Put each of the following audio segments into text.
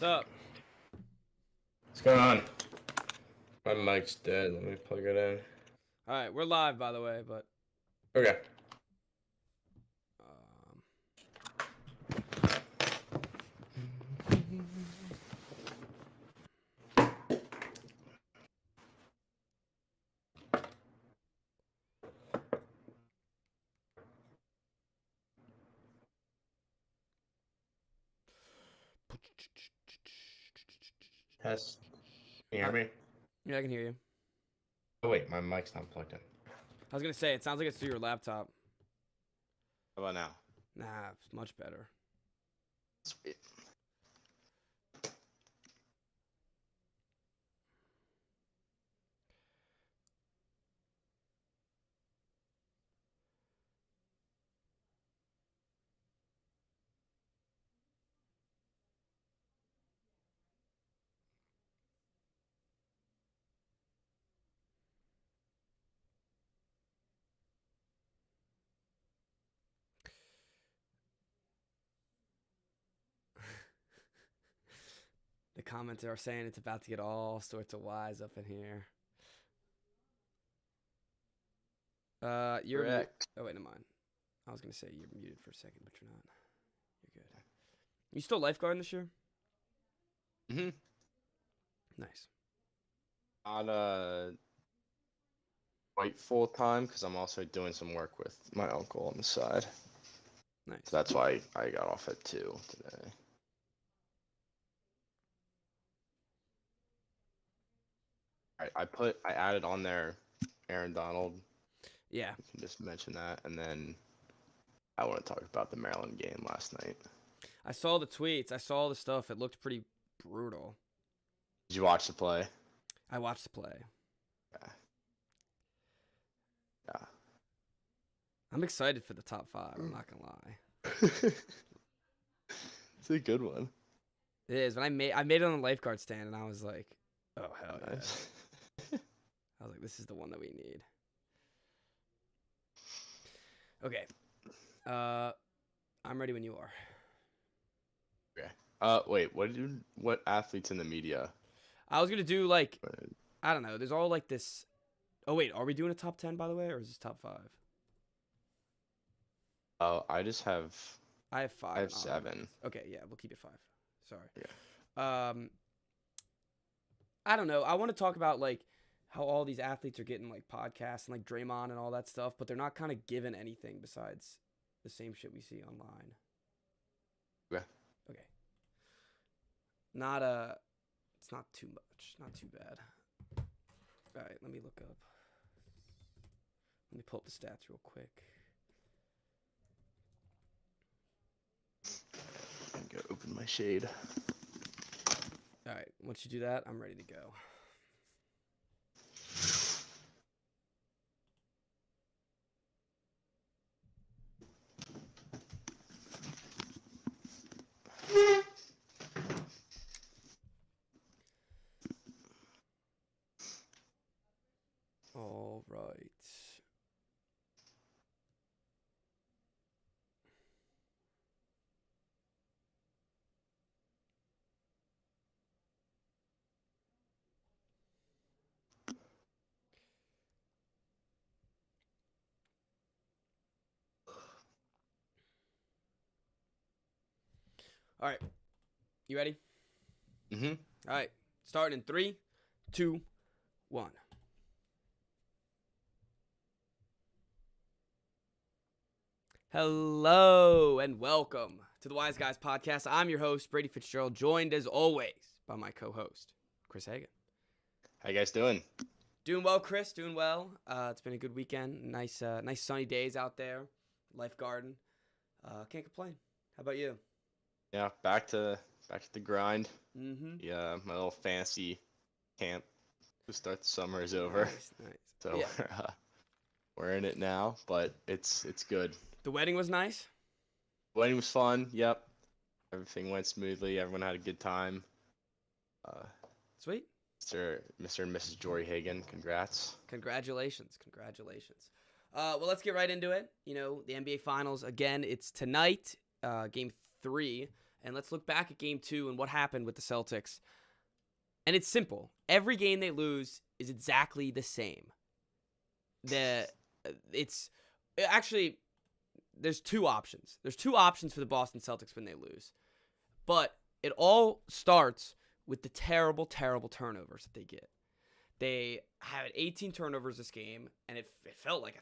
What's up? What's going on? My mic's dead. Let me plug it in. All right, we're live, by the way, but Okay. um, Test. Can you hear me? yeah, I can hear you. Oh wait, my mic's not plugged in. I was gonna say it sounds like it's through your laptop. How about now? Nah, it's much better. Sweet. The comments are saying it's about to get all sorts of wise up in here. You're Correct. oh wait, never mind. I was gonna say you're muted for a second, but you're not. You're good. You still lifeguarding this year? Mhm. Nice. Not quite full time because I'm also doing some work with my uncle on the side. Nice. So that's why I got off at 2 today. I added on there Aaron Donald. Yeah. You can just mention that, and then I want to talk about the Maryland game last night. I saw the tweets. I saw the stuff. It looked pretty brutal. Did you watch the play? I watched the play. Yeah. I'm excited for the top 5. I'm not gonna lie. It's a good one. It is. When I made it on the lifeguard stand, and I was like, "Oh hell yeah!" Nice. I was like, "This is the one that we need." Okay. I'm ready when you are. Okay. Wait. What athletes in the media? I was gonna do like I don't know. There's all like this. Oh wait, are we doing a top 10 by the way, or is this top 5? Oh, I just have. I have 5. I have and 7. Okay, yeah, we'll keep it 5. Sorry. Yeah. I don't know. I want to talk about like how all these athletes are getting like podcasts and like Draymond and all that stuff, but they're not kind of given anything besides the same shit we see online. Okay. Okay. It's not too much. Not too bad. All right, let me look up. Let me pull up the stats real quick. I'm gonna open my shade. All right, once you do that, I'm ready to go. All right. All right. You ready? Mhm. All right. Starting in 3, 2, 1. Hello and welcome to the Wise Guys podcast. I'm your host, Brady Fitzgerald, joined as always by my co-host, Chris Hagan. How you guys doing? Doing well, Chris. Doing well. It's been a good weekend. Nice sunny days out there. Lifeguarding. Can't complain. How about you? Yeah, back to the grind. Mm-hmm. Yeah, my little fancy camp to start the summer is over. Nice. So Yeah. we're in it now, but it's good. The wedding was nice. Wedding was fun. Yep. Everything went smoothly. Everyone had a good time. Sweet. Mr. and Mrs. Jory Hagan, congrats. Congratulations. Well, let's get right into it. You know, the NBA Finals, again, it's tonight, Game 3. and let's look back at Game 2 and what happened with the Celtics. And it's simple. Every game they lose is exactly the same. Actually, there's two options. There's two options for the Boston Celtics when they lose. But it all starts with the terrible, terrible turnovers that they get. They had 18 turnovers this game, and it felt like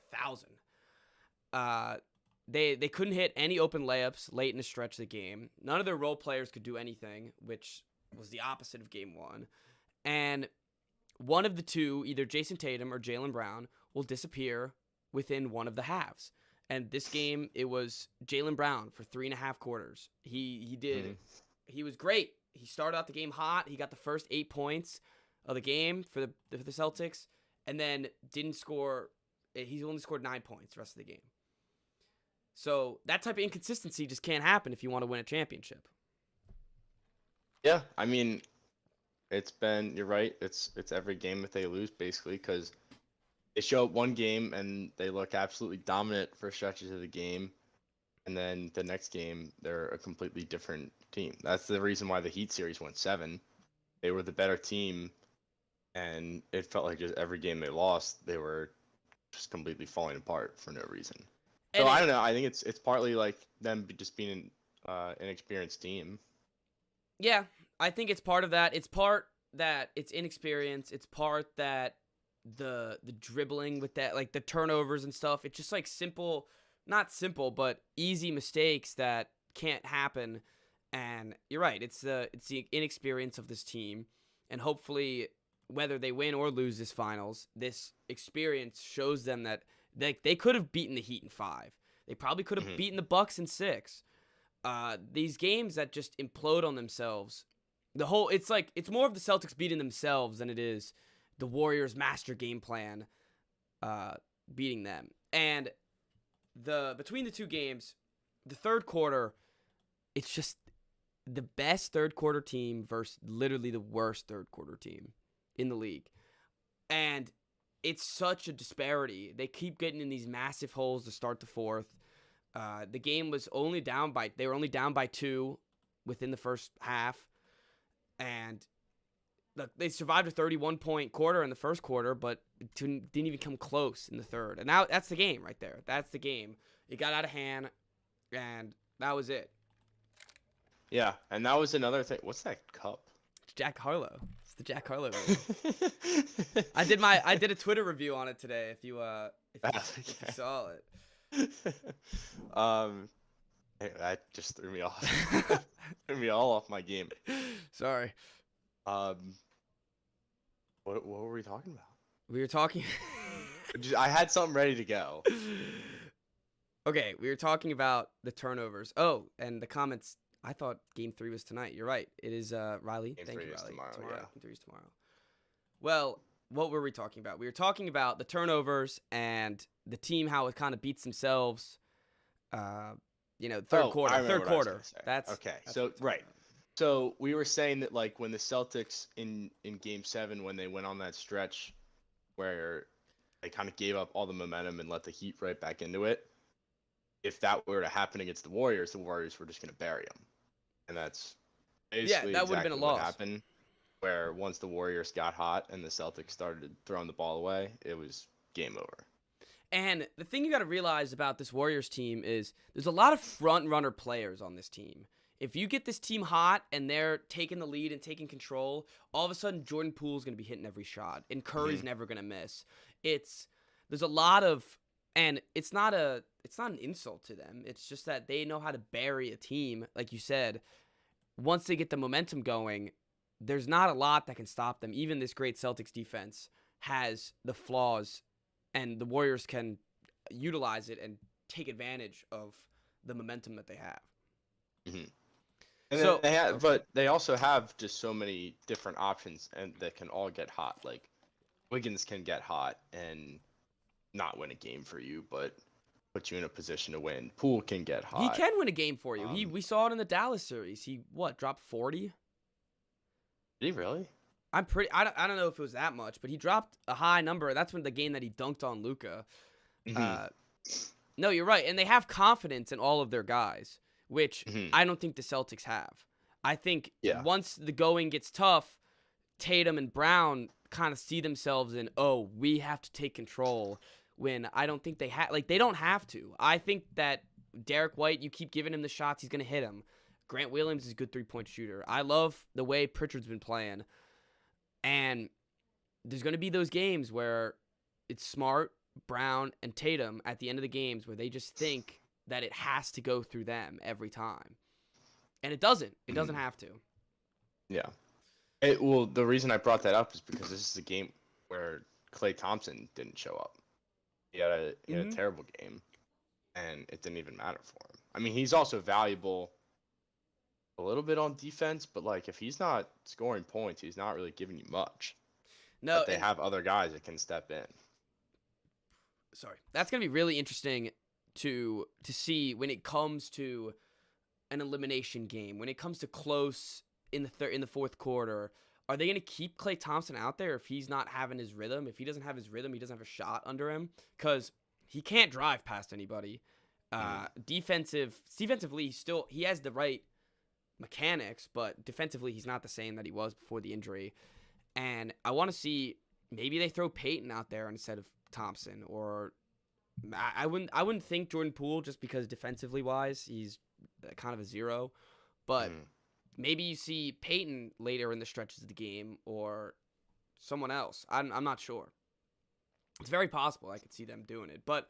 1,000. They couldn't hit any open layups late in the stretch of the game. None of their role players could do anything, which was the opposite of Game 1. And one of the two, either Jason Tatum or Jaylen Brown, will disappear within one of the halves. And this game, it was Jaylen Brown for 3.5 quarters. He was great. He started out the game hot. He got the first 8 points of the game for the Celtics, and then didn't score. He's only scored 9 points the rest of the game. So that type of inconsistency just can't happen if you want to win a championship. Yeah, I mean, you're right. It's every game that they lose basically, because they show up one game and they look absolutely dominant for stretches of the game, and then the next game they're a completely different team. That's the reason why the Heat series went 7. They were the better team, and it felt like just every game they lost, they were just completely falling apart for no reason. So I don't know. I think it's partly like them just being an inexperienced team. Yeah, I think it's part of that. It's part that it's inexperience. It's part that the dribbling with that, like the turnovers and stuff. It's just like simple, not simple, but easy mistakes that can't happen. And you're right. It's the inexperience of this team, and hopefully, whether they win or lose this finals, this experience shows them that they could have beaten the Heat in 5. They probably could have beaten the Bucks in 6. These games that just implode on themselves. It's more of the Celtics beating themselves than it is the Warriors' master game plan beating them. And between the two games, the third quarter, it's just the best third quarter team versus literally the worst third quarter team in the league. And it's such a disparity. They keep getting in these massive holes to start the fourth. The game was only down by 2 within the first half. And look, they survived a 31-point quarter in the first quarter, but didn't even come close in the third. And now that's the game right there. That's the game. It got out of hand, and that was it. Yeah, and that was another thing. What's that cup? It's Jack Harlow. It's the Jack Harlow movie. I did a Twitter review on it today. If you saw it. That just threw me off. Threw me all off my game. Sorry. What were we talking about? We were talking. I had something ready to go. Okay, we were talking about the turnovers. Oh, and the comments. I thought Game 3 was tonight. You're right. It is Riley. Thank you, Riley. Tomorrow. Yeah. Game 3 is tomorrow. Well, what were we talking about? We were talking about the turnovers and the team, how it kind of beats themselves. Third quarter. Third quarter. That's okay. So right. So we were saying that like when the Celtics in Game 7, when they went on that stretch where they kind of gave up all the momentum and let the Heat right back into it, if that were to happen against the Warriors were just going to bury them. And that's basically that would have been a loss. What happened, where once the Warriors got hot and the Celtics started throwing the ball away, it was game over. And the thing you got to realize about this Warriors team is there's a lot of front-runner players on this team. If you get this team hot and they're taking the lead and taking control, all of a sudden Jordan Poole's going to be hitting every shot, and Curry's never going to miss. There's a lot of, and it's not an insult to them. It's just that they know how to bury a team, like you said. Once they get the momentum going, there's not a lot that can stop them. Even this great Celtics defense has the flaws, and the Warriors can utilize it and take advantage of the momentum that they have. Mm-hmm. And but they also have just so many different options, and that can all get hot. Like Wiggins can get hot and not win a game for you, but put you in a position to win. Poole can get hot. He can win a game for you. We saw it in the Dallas series. He dropped 40? Did he really? I don't know if it was that much, but he dropped a high number. That's when the game that he dunked on Luka. No, you're right, and they have confidence in all of their guys, which Hmm. I don't think the Celtics have. I think Yeah. once the going gets tough, Tatum and Brown kind of see themselves in, oh, we have to take control, when I don't think they have. Like, they don't have to. I think that Derek White, you keep giving him the shots, he's going to hit him. Grant Williams is a good three-point shooter. I love the way Pritchard's been playing. And there's going to be those games where it's Smart, Brown, and Tatum at the end of the games where they just think that it has to go through them every time. And it doesn't. It doesn't have to. Yeah. Well, the reason I brought that up is because this is a game where Klay Thompson didn't show up. He had a terrible game, and it didn't even matter for him. I mean, he's also valuable a little bit on defense, but like if he's not scoring points, he's not really giving you much. No, But they have other guys that can step in. Sorry. That's going to be really interesting to see when it comes to an elimination game, when it comes to close in the fourth quarter. Are they going to keep Klay Thompson out there if he's not having his rhythm? If he doesn't have his rhythm, he doesn't have a shot under him, because he can't drive past anybody. Defensively, he has the right mechanics, but defensively, he's not the same that he was before the injury. And I want to see, maybe they throw Peyton out there instead of Thompson, or I wouldn't think Jordan Poole, just because defensively wise he's kind of a zero, but maybe you see Peyton later in the stretches of the game, or someone else. I'm not sure. It's very possible I could see them doing it, but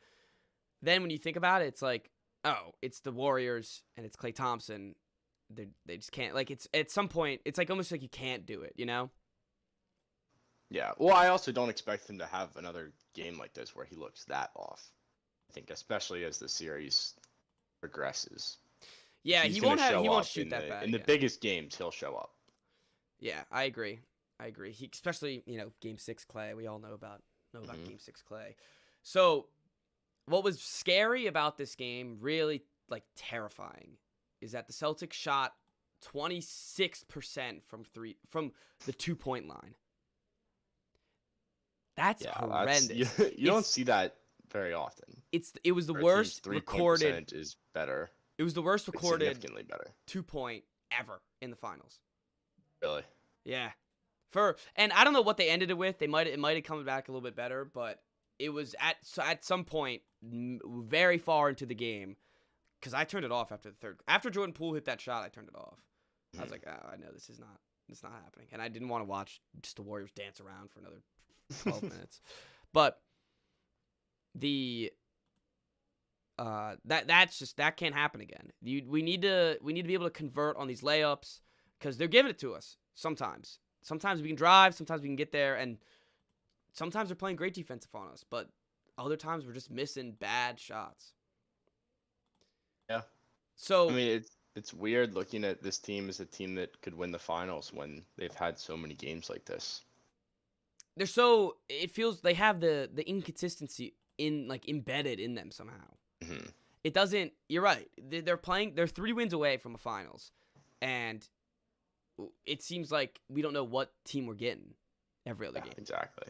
then when you think about it, it's like, oh, it's the Warriors and it's Klay Thompson. They just can't, like, it's at some point it's like almost like you can't do it, you know? Yeah. Well, I also don't expect him to have another game like this where he looks that off. I think especially as the series progresses. Yeah, He's he gonna won't show up shoot that bad in the again. biggest games. He'll show up. Yeah, I agree. He, especially, Game 6 Klay. We all know about Game 6 Klay. So, what was scary about this game, really like terrifying, is that the Celtics shot 26% from the 2-point line. That's horrendous. You don't see that very often. It was the worst recorded. Percentage is better. It was the worst recorded significantly better 2-point ever in the finals. Really? Yeah. And I don't know what they ended it with. It might have come back a little bit better, but it was at some point very far into the game, because I turned it off after the third. After Jordan Poole hit that shot, I turned it off. I was like, oh, I know this is not happening, and I didn't want to watch just the Warriors dance around for another 12 minutes. But that can't happen again. We need to be able to convert on these layups, because they're giving it to us sometimes. Sometimes we can drive, sometimes we can get there, and sometimes they're playing great defensive on us, but other times we're just missing bad shots. Yeah. So I mean, it's weird looking at this team as a team that could win the finals when they've had so many games like this. It feels they have the inconsistency embedded in them somehow. Mm-hmm. It doesn't. You're right. They're 3 wins away from a finals, and it seems like we don't know what team we're getting every other game. Exactly.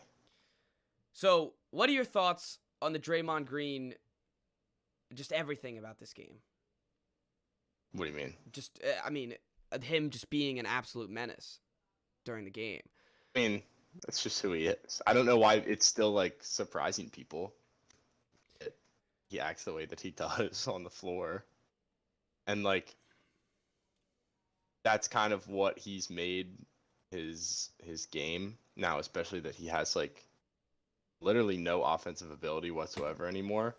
So, what are your thoughts on the Draymond Green? Just everything about this game. What do you mean? Just, him just being an absolute menace during the game. I mean, that's just who he is. I don't know why it's still like surprising people that he acts the way that he does on the floor, and like that's kind of what he's made his game now, especially that he has like literally no offensive ability whatsoever anymore.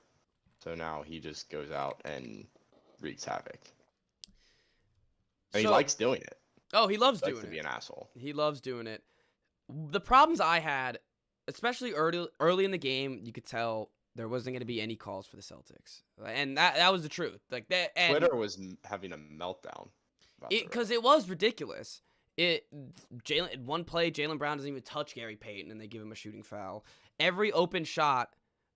So now he just goes out and wreaks havoc. And he likes doing it. Oh, he loves doing it. He likes to be an asshole. He loves doing it. The problems I had, especially early in the game, you could tell there wasn't going to be any calls for the Celtics, and that was the truth. Like that, and Twitter was having a meltdown. Because it was ridiculous. In one play, Jaylen Brown doesn't even touch Gary Payton, and they give him a shooting foul. Every open shot,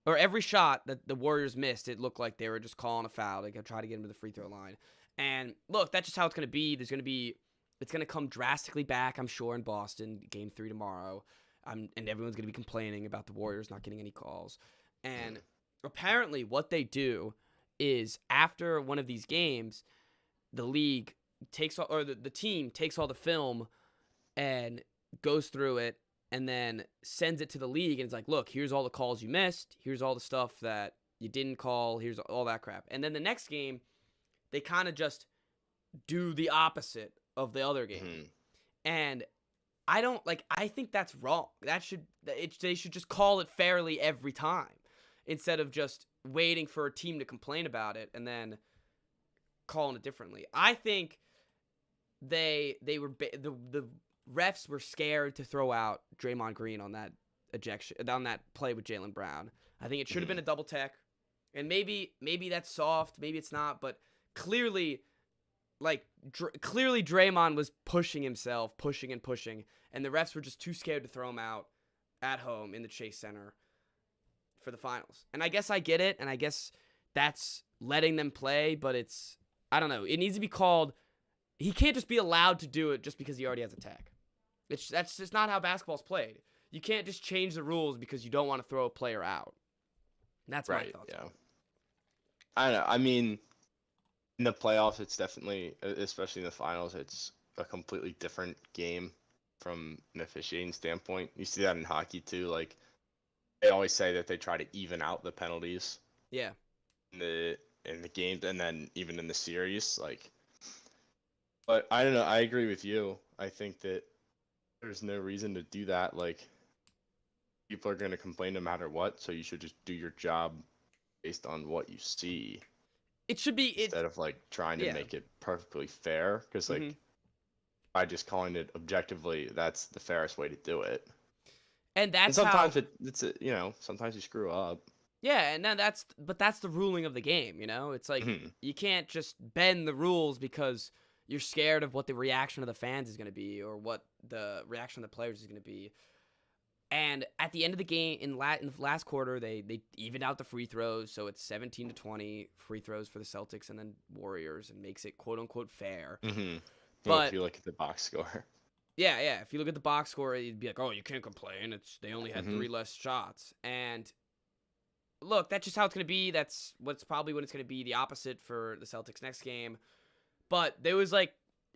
or every shot that the Warriors missed, it looked like they were just calling a foul. They could try to get him to the free throw line. And look, that's just how it's going to be. It's going to come drastically back, I'm sure, in Boston, Game 3 tomorrow. And everyone's going to be complaining about the Warriors not getting any calls. And apparently what they do is, after one of these games, the league takes all, or the team takes all the film and goes through it and then sends it to the league and it's like, look, here's all the calls you missed, here's all the stuff that you didn't call, here's all that crap. And then the next game, they kind of just do the opposite of the other game. Mm-hmm. And I think that's wrong. They should just call it fairly every time instead of just waiting for a team to complain about it and then calling it differently. I think the refs were scared to throw out Draymond Green on that play with Jaylen Brown. I think it should have been a double tech, and maybe that's soft, maybe it's not, but clearly Draymond was pushing himself, pushing, and the refs were just too scared to throw him out at home in the Chase Center for the finals. And I guess I get it, and I guess that's letting them play, but I don't know. It needs to be called. He can't just be allowed to do it just because he already has a tech. That's just not how basketball's played. You can't just change the rules because you don't want to throw a player out. That's my thoughts. Yeah. I don't know. I mean, in the playoffs, it's definitely, especially in the finals, it's a completely different game from an officiating standpoint. You see that in hockey too. Like, they always say that they try to even out the penalties. Yeah. In the games, and then even in the series, like. But I don't know. I agree with you. I think that there's no reason to do that. Like, people are going to complain no matter what, so you should just do your job based on what you see. It should be instead of like trying to make it perfectly fair, because like by just calling it objectively, that's the fairest way to do it. And that's sometimes it's sometimes you screw up. Yeah, and then that's the ruling of the game. It's like you can't just bend the rules because you're scared of what the reaction of the fans is going to be or what the reaction of the players is going to be. And at the end of the game, in the last quarter, they evened out the free throws, so it's 17-20 free throws for the Celtics and then Warriors, and makes it quote unquote fair. Mm-hmm. But if you look at the box score, yeah, if you look at the box score, you'd be like, oh, you can't complain. They only had 3 less shots, and look, that's just how it's gonna be. That's probably when it's gonna be the opposite for the Celtics next game. But there was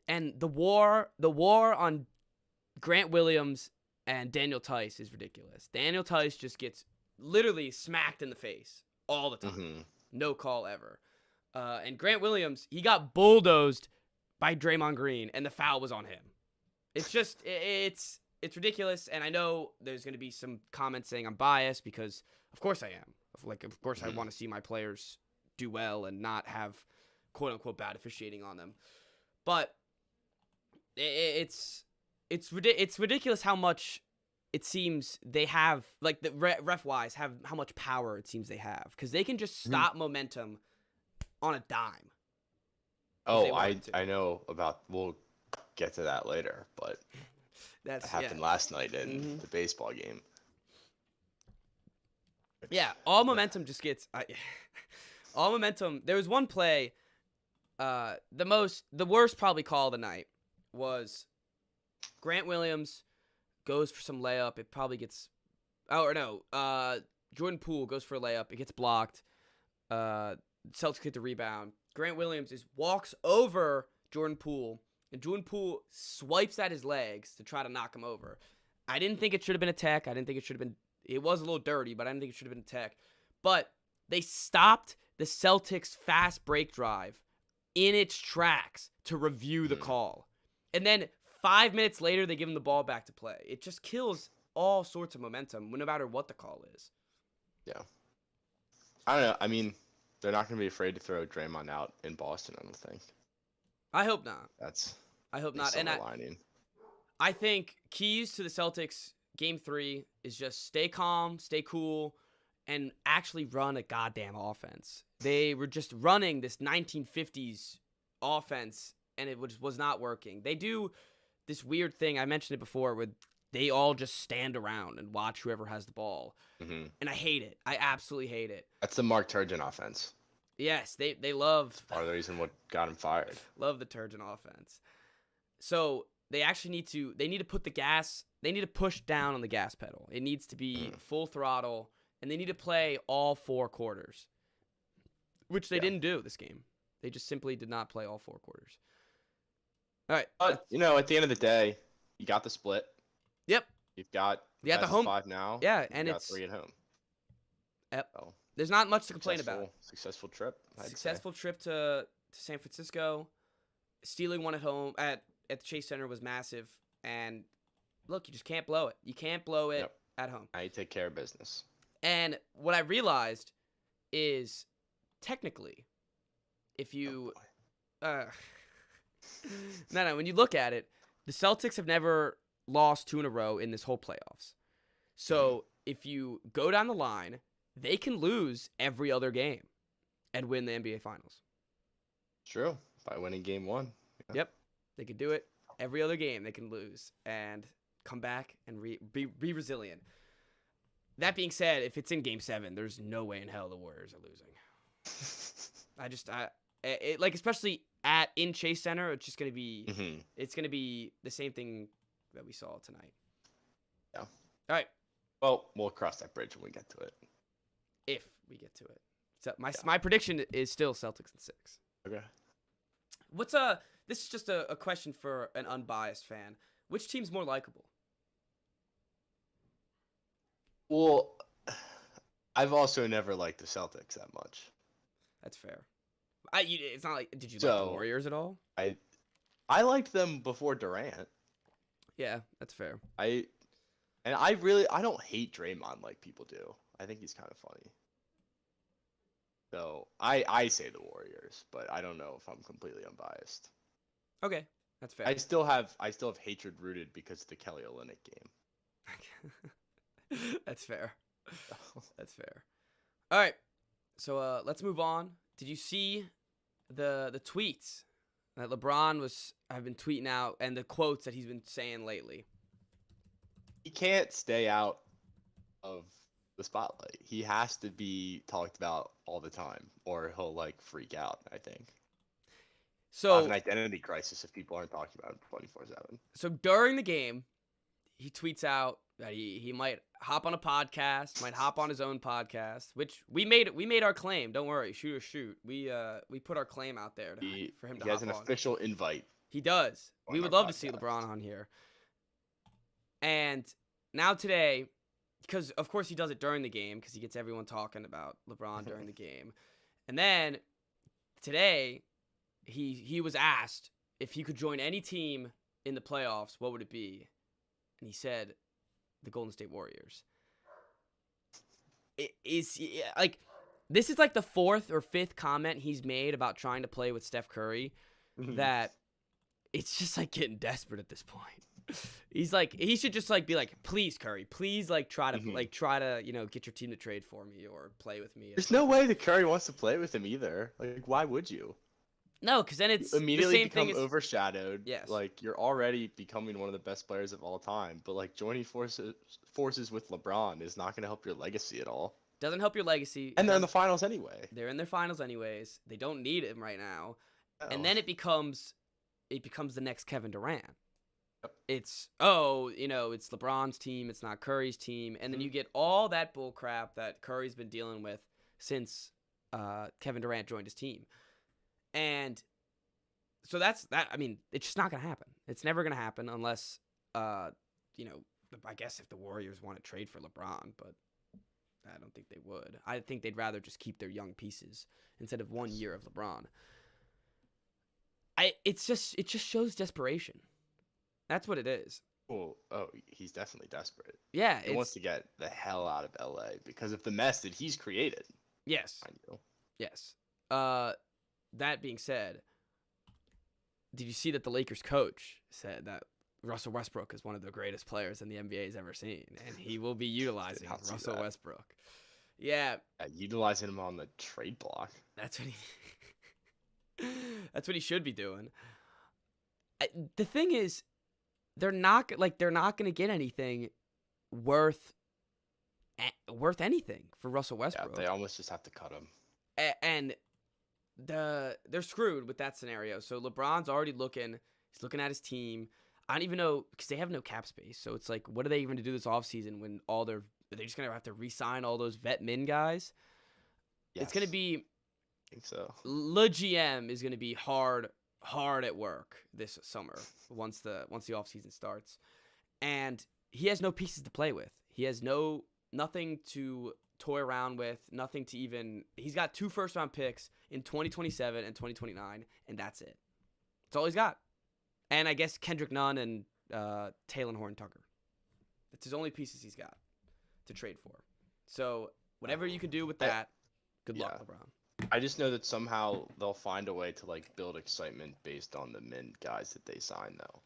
and the war on Grant Williams and Daniel Tice is ridiculous. Daniel Tice just gets literally smacked in the face all the time. No call ever. And Grant Williams, he got bulldozed by Draymond Green, and the foul was on him. It's just, it's ridiculous, and I know there's going to be some comments saying I'm biased, because of course I am. Of course I want to see my players do well and not have quote-unquote bad officiating on them. But it's ridiculous how much it seems they have, like the ref-wise, how much power it seems they have, because they can just stop momentum on a dime. Oh, I know about. We'll get to that later, but that happened last night in the baseball game. Yeah, all momentum just gets all momentum. There was one play. The worst probably call of the night was Grant Williams goes for some layup. It probably gets, Jordan Poole goes for a layup. It gets blocked. Celtics get the rebound. Grant Williams walks over Jordan Poole, and Jordan Poole swipes at his legs to try to knock him over. I didn't think it should have been a tech. I didn't think it should have been. It was a little dirty, but I didn't think it should have been a tech. But they stopped the Celtics' fast break drive in its tracks to review the call. And then 5 minutes later, they give him the ball back to play. It just kills all sorts of momentum, no matter what the call is. Yeah. I don't know. I mean, they're not going to be afraid to throw Draymond out in Boston, I don't think. I hope not. I hope not. And I think keys to the Celtics Game 3 is just stay calm, stay cool, and actually run a goddamn offense. They were just running this 1950s offense, and it was not working. They do this weird thing, I mentioned it before, where they all just stand around and watch whoever has the ball. And I hate it. I absolutely hate it. That's the Mark Turgeon offense. Yes, they love... That's part of the reason what got him fired. Love the Turgeon offense. So they actually need to put the gas... They need to push down on the gas pedal. It needs to be full throttle, and they need to play all 4 quarters, which they didn't do this game. They just simply did not play all 4 quarters. All right. But at the end of the day, you got the split. Yep. You've got You got the best of home. 5 now. Yeah, You've and got it's 3 at home. Yep. So, There's not much to complain about. Successful trip. Successful trip to San Francisco. Stealing one at home at the Chase Center was massive. And look, you just can't blow it. You can't blow it at home. Now you take care of business. And what I realized is technically, if you no, when you look at it, the Celtics have never lost 2 in a row in this whole playoffs. So if you go down the line, they can lose every other game and win the NBA Finals. True. By winning game 1. Yeah. Yep. They could do it. Every other game they can lose and come back and be resilient. That being said, if it's in game 7, there's no way in hell the Warriors are losing. Especially in Chase Center, it's just going to be it's going to be the same thing that we saw tonight. Yeah. All right. Well, we'll cross that bridge when we get to it. If we get to it. So my prediction is still Celtics in 6. Okay. This is just a question for an unbiased fan. Which team's more likable? Well, I've also never liked the Celtics that much. That's fair. It's not like, did you like the Warriors at all? I liked them before Durant. Yeah, that's fair. I don't hate Draymond like people do. I think he's kind of funny. So I say the Warriors, but I don't know if I'm completely unbiased. Okay, that's fair. I still have hatred rooted because of the Kelly Olynyk game. That's fair. That's fair. All right, so let's move on. Did you see the tweets that LeBron have been tweeting out and the quotes that he's been saying lately? He can't stay out of the spotlight. He has to be talked about all the time, or he'll freak out, I think. So have an identity crisis if people aren't talking about him 24/7. So during the game, he tweets out that he might hop on a podcast, might hop on his own podcast, which we made our claim. Don't worry, shoot or shoot. We put our claim out there for him to hop on. He has an official invite. He does. We would love to see LeBron on here. And now today, because of course he does it during the game because he gets everyone talking about LeBron during the game. And then today, he was asked if he could join any team in the playoffs, what would it be? And he said, the Golden State Warriors. This is like the 4th or 5th comment he's made about trying to play with Steph Curry that it's just getting desperate at this point. He's he should just be please Curry, please try to get your team to trade for me or play with me. There's no way that Curry wants to play with him either. Why would you? No, because then it's immediately the same become overshadowed. Yes. You're already becoming one of the best players of all time, but joining forces with LeBron is not going to help your legacy at all. Doesn't help your legacy. And they're in the finals anyway. They're in their finals anyways. They don't need him right now. No. And then it becomes the next Kevin Durant. Yep. It's LeBron's team, it's not Curry's team, and then you get all that bull crap that Curry's been dealing with since Kevin Durant joined his team. And so that's that. I mean, it's just not going to happen. It's never going to happen unless, I guess if the Warriors want to trade for LeBron, but I don't think they would. I think they'd rather just keep their young pieces instead of 1 year of LeBron. It just shows desperation. That's what it is. Well, he's definitely desperate. Yeah. He wants to get the hell out of LA because of the mess that he's created. Yes. I know. Yes. That being said, did you see that the Lakers coach said that Russell Westbrook is one of the greatest players in the NBA has ever seen, and he will be utilizing Russell Westbrook? Yeah. Utilizing him on the trade block. That's what he should be doing. The thing is, they're not going to get anything worth anything for Russell Westbrook. Yeah, they almost just have to cut him. And they're screwed with that scenario. So LeBron's already looking. He's looking at his team. I don't even know because they have no cap space. So it's what are they even to do this offseason when they're just gonna have to re-sign all those vet min guys? Yes. It's gonna be think so. Le GM is going to be hard at work this summer once the offseason starts. And he has no pieces to play with. He has nothing to toy around with, nothing to even. He's got 2 first-round picks in 2027 and 2029, and that's it. That's all he's got. And I guess Kendrick Nunn and Taylor Horn Tucker. That's his only pieces he's got to trade for. So whatever you can do with that, good luck, LeBron. I just know that somehow they'll find a way to like build excitement based on the min guys that they sign, though.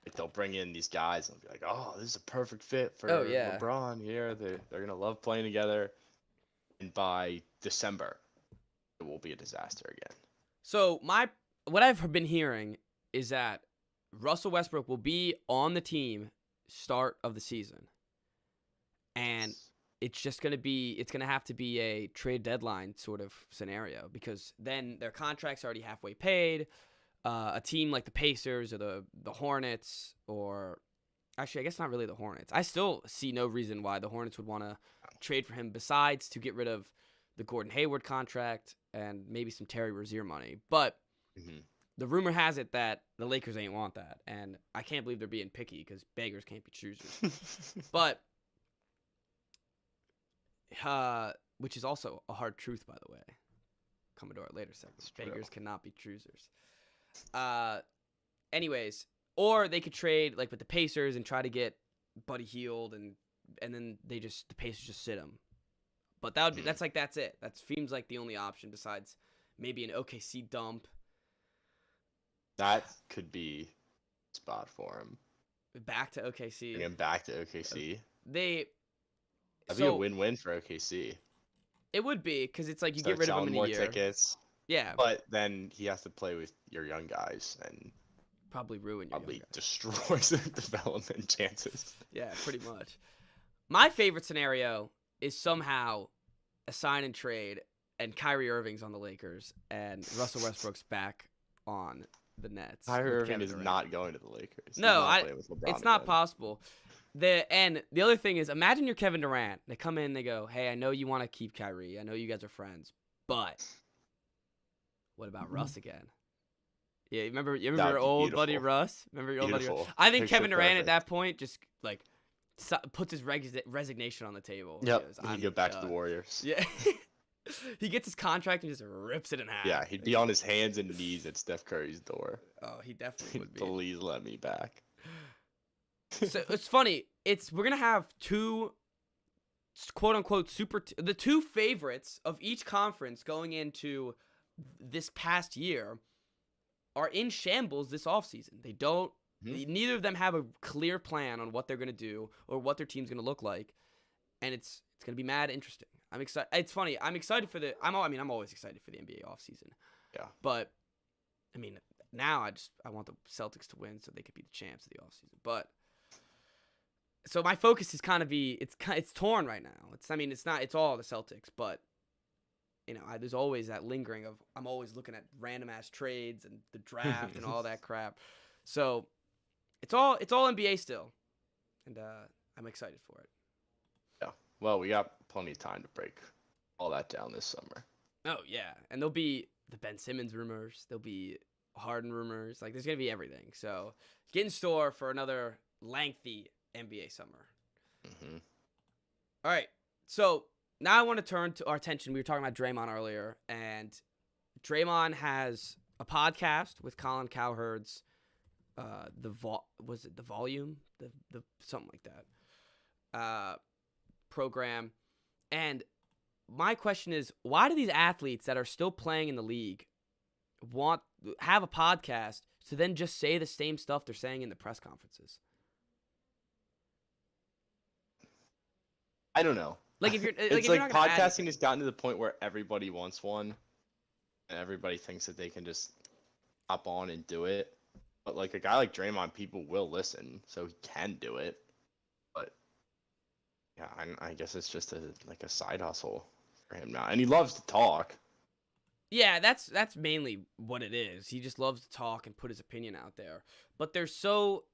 Like they'll bring in these guys and be like, "Oh, this is a perfect fit for LeBron here. They're gonna love playing together." And by December, it will be a disaster again. So what I've been hearing is that Russell Westbrook will be on the team start of the season, and it's going to have to be a trade deadline sort of scenario, because then their contract's already halfway paid. A team like the Pacers or the Hornets, or actually I guess not really the Hornets. I still see no reason why the Hornets would want to trade for him besides to get rid of the Gordon Hayward contract and maybe some Terry Rozier money. But the rumor has it that the Lakers ain't want that, and I can't believe they're being picky because beggars can't be choosers. But which is also a hard truth, by the way. Coming to our later segment. Beggars cannot be choosers. Anyways, or they could trade like with the Pacers and try to get Buddy Hield, and then the Pacers just sit him. But that's it. That seems like the only option besides maybe an OKC dump. That could be a spot for him. Back to OKC. Bring him back to OKC. That'd be a win-win for OKC. It would be, because it's like you get rid of him in a year. More tickets. Yeah. But then he has to play with your young guys and probably ruin your young guys. Destroys their development chances. Yeah, pretty much. My favorite scenario is somehow a sign and trade and Kyrie Irving's on the Lakers and Russell Westbrook's back on the Nets. Kyrie Irving is not going to the Lakers. No, it's not possible. And the other thing is, imagine you're Kevin Durant. They come in, they go, "Hey, I know you want to keep Kyrie. I know you guys are friends, but what about Russ again?" Yeah, remember your old buddy Russ? Remember your old buddy Russ? I think Kevin Durant at that point just like puts his resignation on the table. Yep, he'd go back to the Warriors. Yeah. He gets his contract and just rips it in half. Yeah, he'd be on his hands and knees at Steph Curry's door. Oh, he definitely would be. Please let me back. So it's funny. We're gonna have 2 quote unquote the 2 favorites of each conference going into this past year are in shambles this offseason. They don't. Neither of them have a clear plan on what they're gonna do or what their team's gonna look like, and it's gonna be mad interesting. I'm excited. It's funny. I'm excited for I'm always excited for the NBA offseason. Yeah. But I mean, now I want the Celtics to win so they could be the champs of the offseason. But so my focus is kind of it's torn right now. It's all the Celtics, but there's always that lingering of I'm always looking at random ass trades and the draft and all that crap. So it's all NBA still, and I'm excited for it. Yeah. Well, we got plenty of time to break all that down this summer. Oh yeah, and there'll be the Ben Simmons rumors. There'll be Harden rumors. Like there's gonna be everything. So get in store for another lengthy NBA summer. All right. So now I want to turn to our attention. We were talking about Draymond earlier, and Draymond has a podcast with Colin Cowherd's was it the Volume? The something like that. Program. And my question is, why do these athletes that are still playing in the league have a podcast to then just say the same stuff they're saying in the press conferences? I don't know. Like if you're it's like podcasting has gotten to the point where everybody wants one, and everybody thinks that they can just hop on and do it. But like a guy like Draymond, people will listen, so he can do it. But yeah, I guess it's just a side hustle for him now, and he loves to talk. Yeah, that's mainly what it is. He just loves to talk and put his opinion out there. But it's so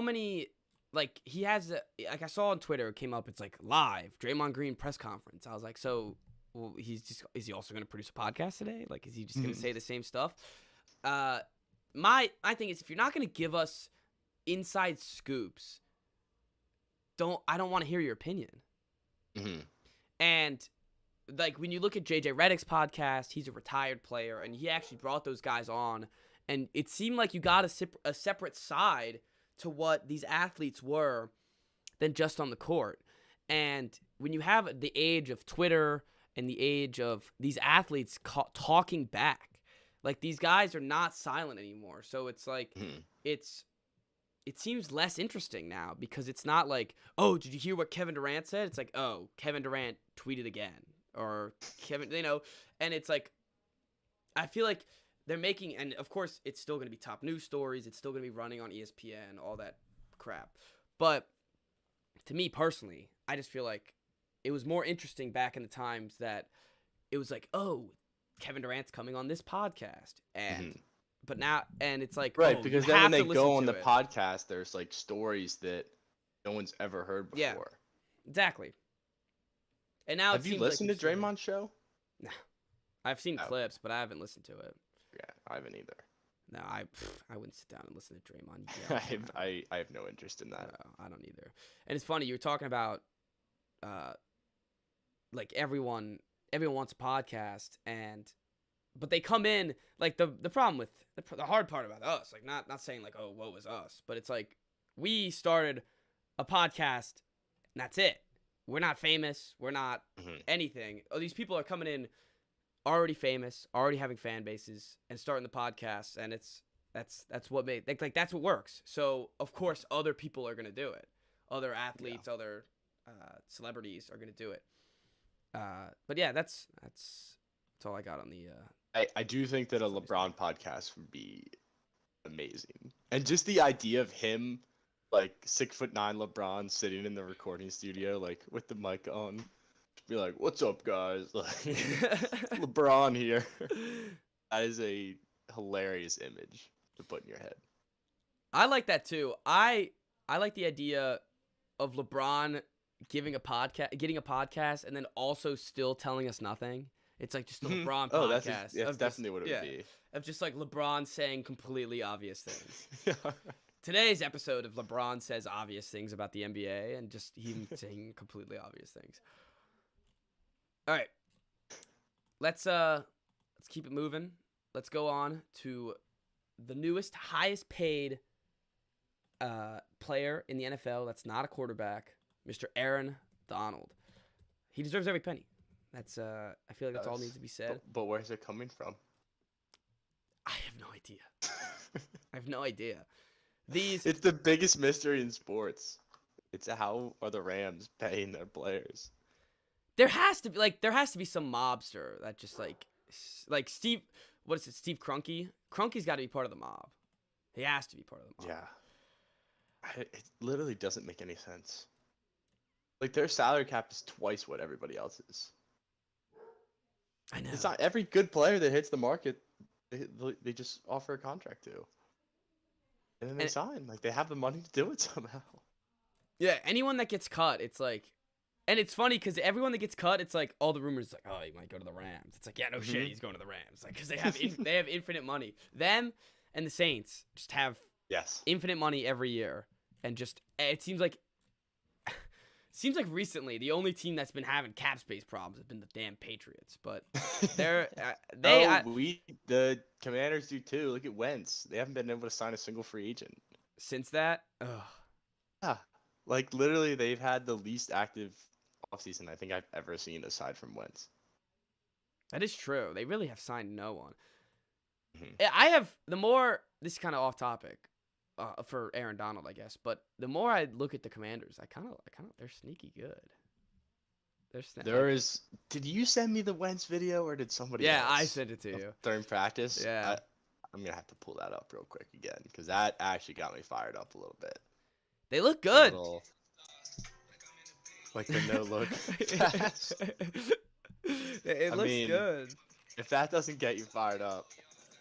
many. Like he has I saw on Twitter, it came up. It's like live Draymond Green press conference. I was like, so well, is he also going to produce a podcast today? Like, is he just going to Mhm. say the same stuff? My thing is, if you're not going to give us inside scoops, I don't want to hear your opinion. Mhm. And like when you look at JJ Redick's podcast, he's a retired player, and he actually brought those guys on, and it seemed like you got a separate side to what these athletes were than just on the court. And when you have the age of Twitter and the age of these athletes talking back, like these guys are not silent anymore. So it's like Mhm. it seems less interesting now because it's not like, oh, did you hear what Kevin Durant said? It's like, oh, Kevin Durant tweeted again, or Kevin, and it's like, I feel like they're making, and of course it's still going to be top news stories. It's still going to be running on ESPN, all that crap. But to me personally, I just feel like it was more interesting back in the times that it was like, oh, Kevin Durant's coming on this podcast, and Mhm. but now, and it's like, Right, oh, you because then when have they to listen go on to the it. podcast, there's like stories that no one's ever heard Yeah, before. exactly. And now it Have you seems like listened to Draymond's show? nah, I've seen Okay. clips, but I haven't listened to it. Yeah, I haven't either. No, I wouldn't sit down and listen to Draymond. I have no interest in that. No, I don't either. And it's funny you were talking about, like everyone wants a podcast, but they come in like the problem with the hard part about us, like not saying like, oh, what was us, but it's like we started a podcast and that's it. We're not famous. We're not Mhm. anything. Oh, these people are coming in already famous, already having fan bases, and starting the podcast, and that's what made like that's what works. So of course other people are gonna do it. Other athletes, other celebrities are gonna do it. But yeah, that's all I got on the. I do think that a Somebody's LeBron podcast would be amazing. And just the idea of him, like 6'9" LeBron sitting in the recording studio, like with the mic on, be like, "What's up, guys?" Like LeBron here. That is a hilarious image to put in your head. I like that too. I like the idea of LeBron getting a podcast, and then also still telling us nothing. It's like just the LeBron Oh, podcast. that's definitely what it would be. Of just like LeBron saying completely obvious things. Yeah. Today's episode of LeBron says obvious things about the NBA, and just him saying completely obvious things. All right, let's keep it moving. Let's go on to the newest, highest paid player in the NFL. That's not a quarterback, Mr. Aaron Donald. He deserves every penny. That's I feel like that's all needs to be said. But where's it coming from? I have no idea. I have no idea. It's the biggest mystery in sports. It's how are the Rams paying their players? There has to be some mobster that just like Steve. What is it? Steve Kroenke. Kroenke's got to be part of the mob. He has to be part of the mob. Yeah. It literally doesn't make any sense. Like their salary cap is twice what everybody else is. I know. It's not every good player that hits the market. They just offer a contract to, and then they sign. Like they have the money to do it somehow. Yeah, anyone that gets cut, it's like, and it's funny because everyone that gets cut, it's like all the rumors like, oh, he might go to the Rams. It's like, yeah, no shit, he's going to the Rams. Like because they have infinite money. Them and the Saints just have infinite money every year, and just it seems like recently the only team that's been having cap space problems has been the damn Patriots. But the Commanders do too. Look at Wentz. They haven't been able to sign a single free agent since that. Ugh. Yeah, like literally they've had the least active offseason I think I've ever seen aside from Wentz. That is true. They really have signed no one. Mm-hmm. This is kind of off topic. For Aaron Donald, I guess. But the more I look at the Commanders, I kind of, they're sneaky good. Did you send me the Wentz video or did somebody else? Yeah, I sent it to you. During practice? Yeah. I'm going to have to pull that up real quick again because that actually got me fired up a little bit. They look good. Like the no-look. It looks good. If that doesn't get you fired up,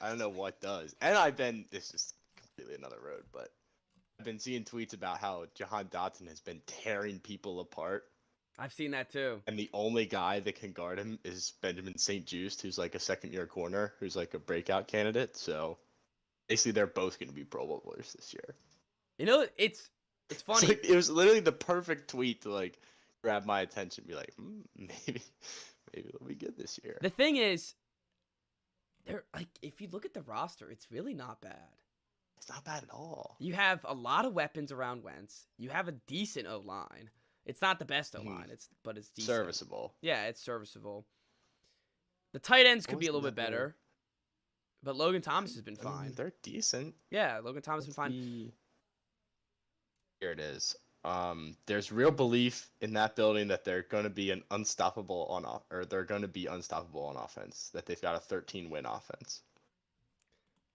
I don't know what does. And this is completely another road, but I've been seeing tweets about how Jahan Dotson has been tearing people apart. I've seen that too. And the only guy that can guard him is Benjamin St. Just, who's like a second-year corner, who's like a breakout candidate. So basically, they're both going to be Pro Bowlers this year. You know, it's It's funny. like, it was literally the perfect tweet to like grab my attention, be like, maybe they'll be good this year. The thing is, they're like, if you look at the roster, it's really not bad. It's not bad at all. You have a lot of weapons around Wentz. You have a decent O line. It's not the best O line, but it's decent. Serviceable. Yeah, it's serviceable. The tight ends could be a What was little bit another- better, but Logan Thomas has been I mean, fine. they're decent. Yeah, Logan Thomas has been fine. Here it is. There's real belief in that building that they're going to be unstoppable on offense. That they've got a 13-win offense.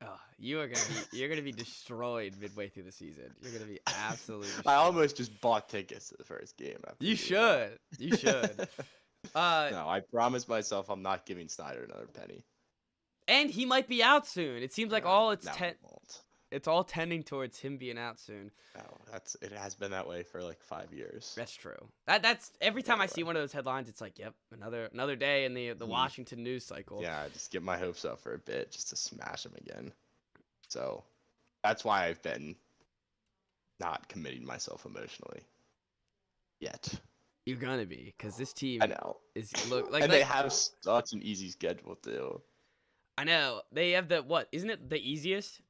Oh, you're gonna be destroyed midway through the season. You're gonna be absolutely destroyed. I almost just bought tickets to the first game. You should. You should. No, I promised myself I'm not giving Snyder another penny. And he might be out soon. It seems like he won't. it's all tending towards him being out soon. No, it has been that way for like 5 years. That's true. That's every time I see one of those headlines, it's like, yep, another day in the Washington news cycle. Yeah, just get my hopes up for a bit just to smash him again. So that's why I've been not committing myself emotionally yet. You're gonna be, because this team I know. is like And they have such an easy schedule too. I know. They have isn't it the easiest?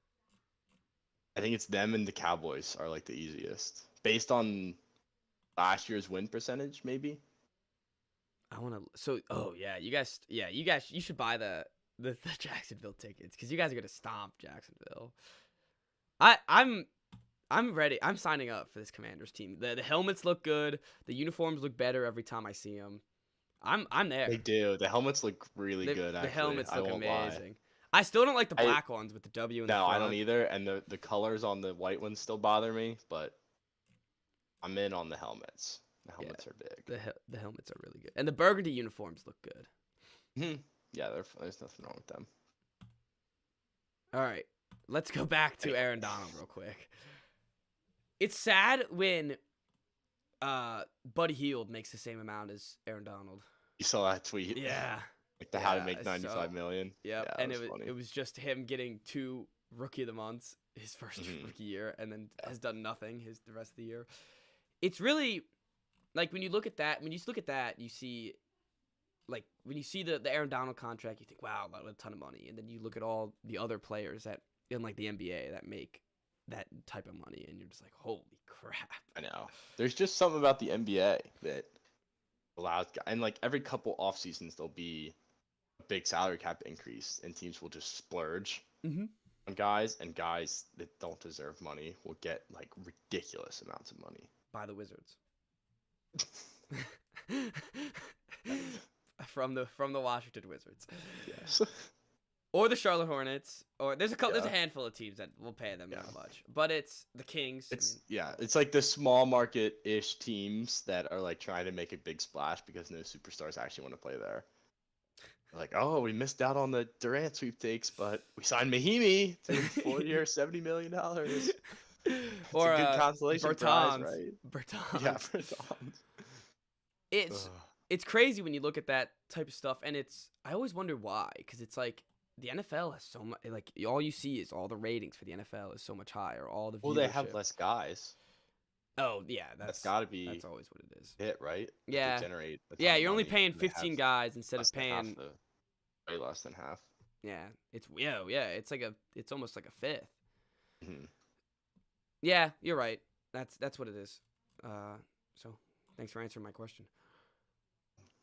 I think it's them and the Cowboys are like the easiest. Based on last year's win percentage, maybe. You should buy the Jacksonville tickets, because you guys are gonna stomp Jacksonville. I'm ready. I'm signing up for this Commanders team. The helmets look good. The uniforms look better every time I see them. I'm there. They do. The helmets look really good. The Actually, helmets I look won't lie. amazing. I still don't like the black ones with the W in the No, front. I don't either. And the colors on the white ones still bother me, but I'm in on the helmets. The helmets are big. The helmets are really good, and the burgundy uniforms look good. Yeah, there's nothing wrong with them. All right, let's go back to Aaron Donald real quick. It's sad when Buddy Hield makes the same amount as Aaron Donald. You saw that tweet? Yeah. Like how to make 95 million. Yep. Yeah, And was funny. it was just him getting 2 Rookie of the Months his first rookie year, and then has done nothing the rest of the year. It's really like when you look at that, you see like when you see the Aaron Donald contract, you think, wow, a ton of money, and then you look at all the other players that in like the NBA that make that type of money, and you're just like, holy crap. I know. There's just something about the NBA that allows, and like every couple off seasons there'll be a big salary cap increase, and teams will just splurge on guys, and guys that don't deserve money will get like ridiculous amounts of money By the Wizards. from the Washington Wizards. Yes. Or the Charlotte Hornets, or there's a handful of teams that will pay them that much, but it's the Kings. It's like the small market-ish teams that are like trying to make a big splash because no superstars actually want to play there. Like, oh, we missed out on the Durant sweepstakes, but we signed Mahimi to 4-year, $70 million. Or a good consolation prize, right? Bertans. Yeah, Bertans. It's crazy when you look at that type of stuff, and I always wonder why, because it's like the NFL has so much, like all you see is all the ratings for the NFL is so much higher, all the viewership. Well, they have less guys. Oh yeah, that's got to be. That's always what it is. It right? Yeah. Generate. You're only paying 15 guys instead of paying way less than half. Yeah, it's almost like a fifth. Mm-hmm. Yeah, you're right. That's what it is. So thanks for answering my question.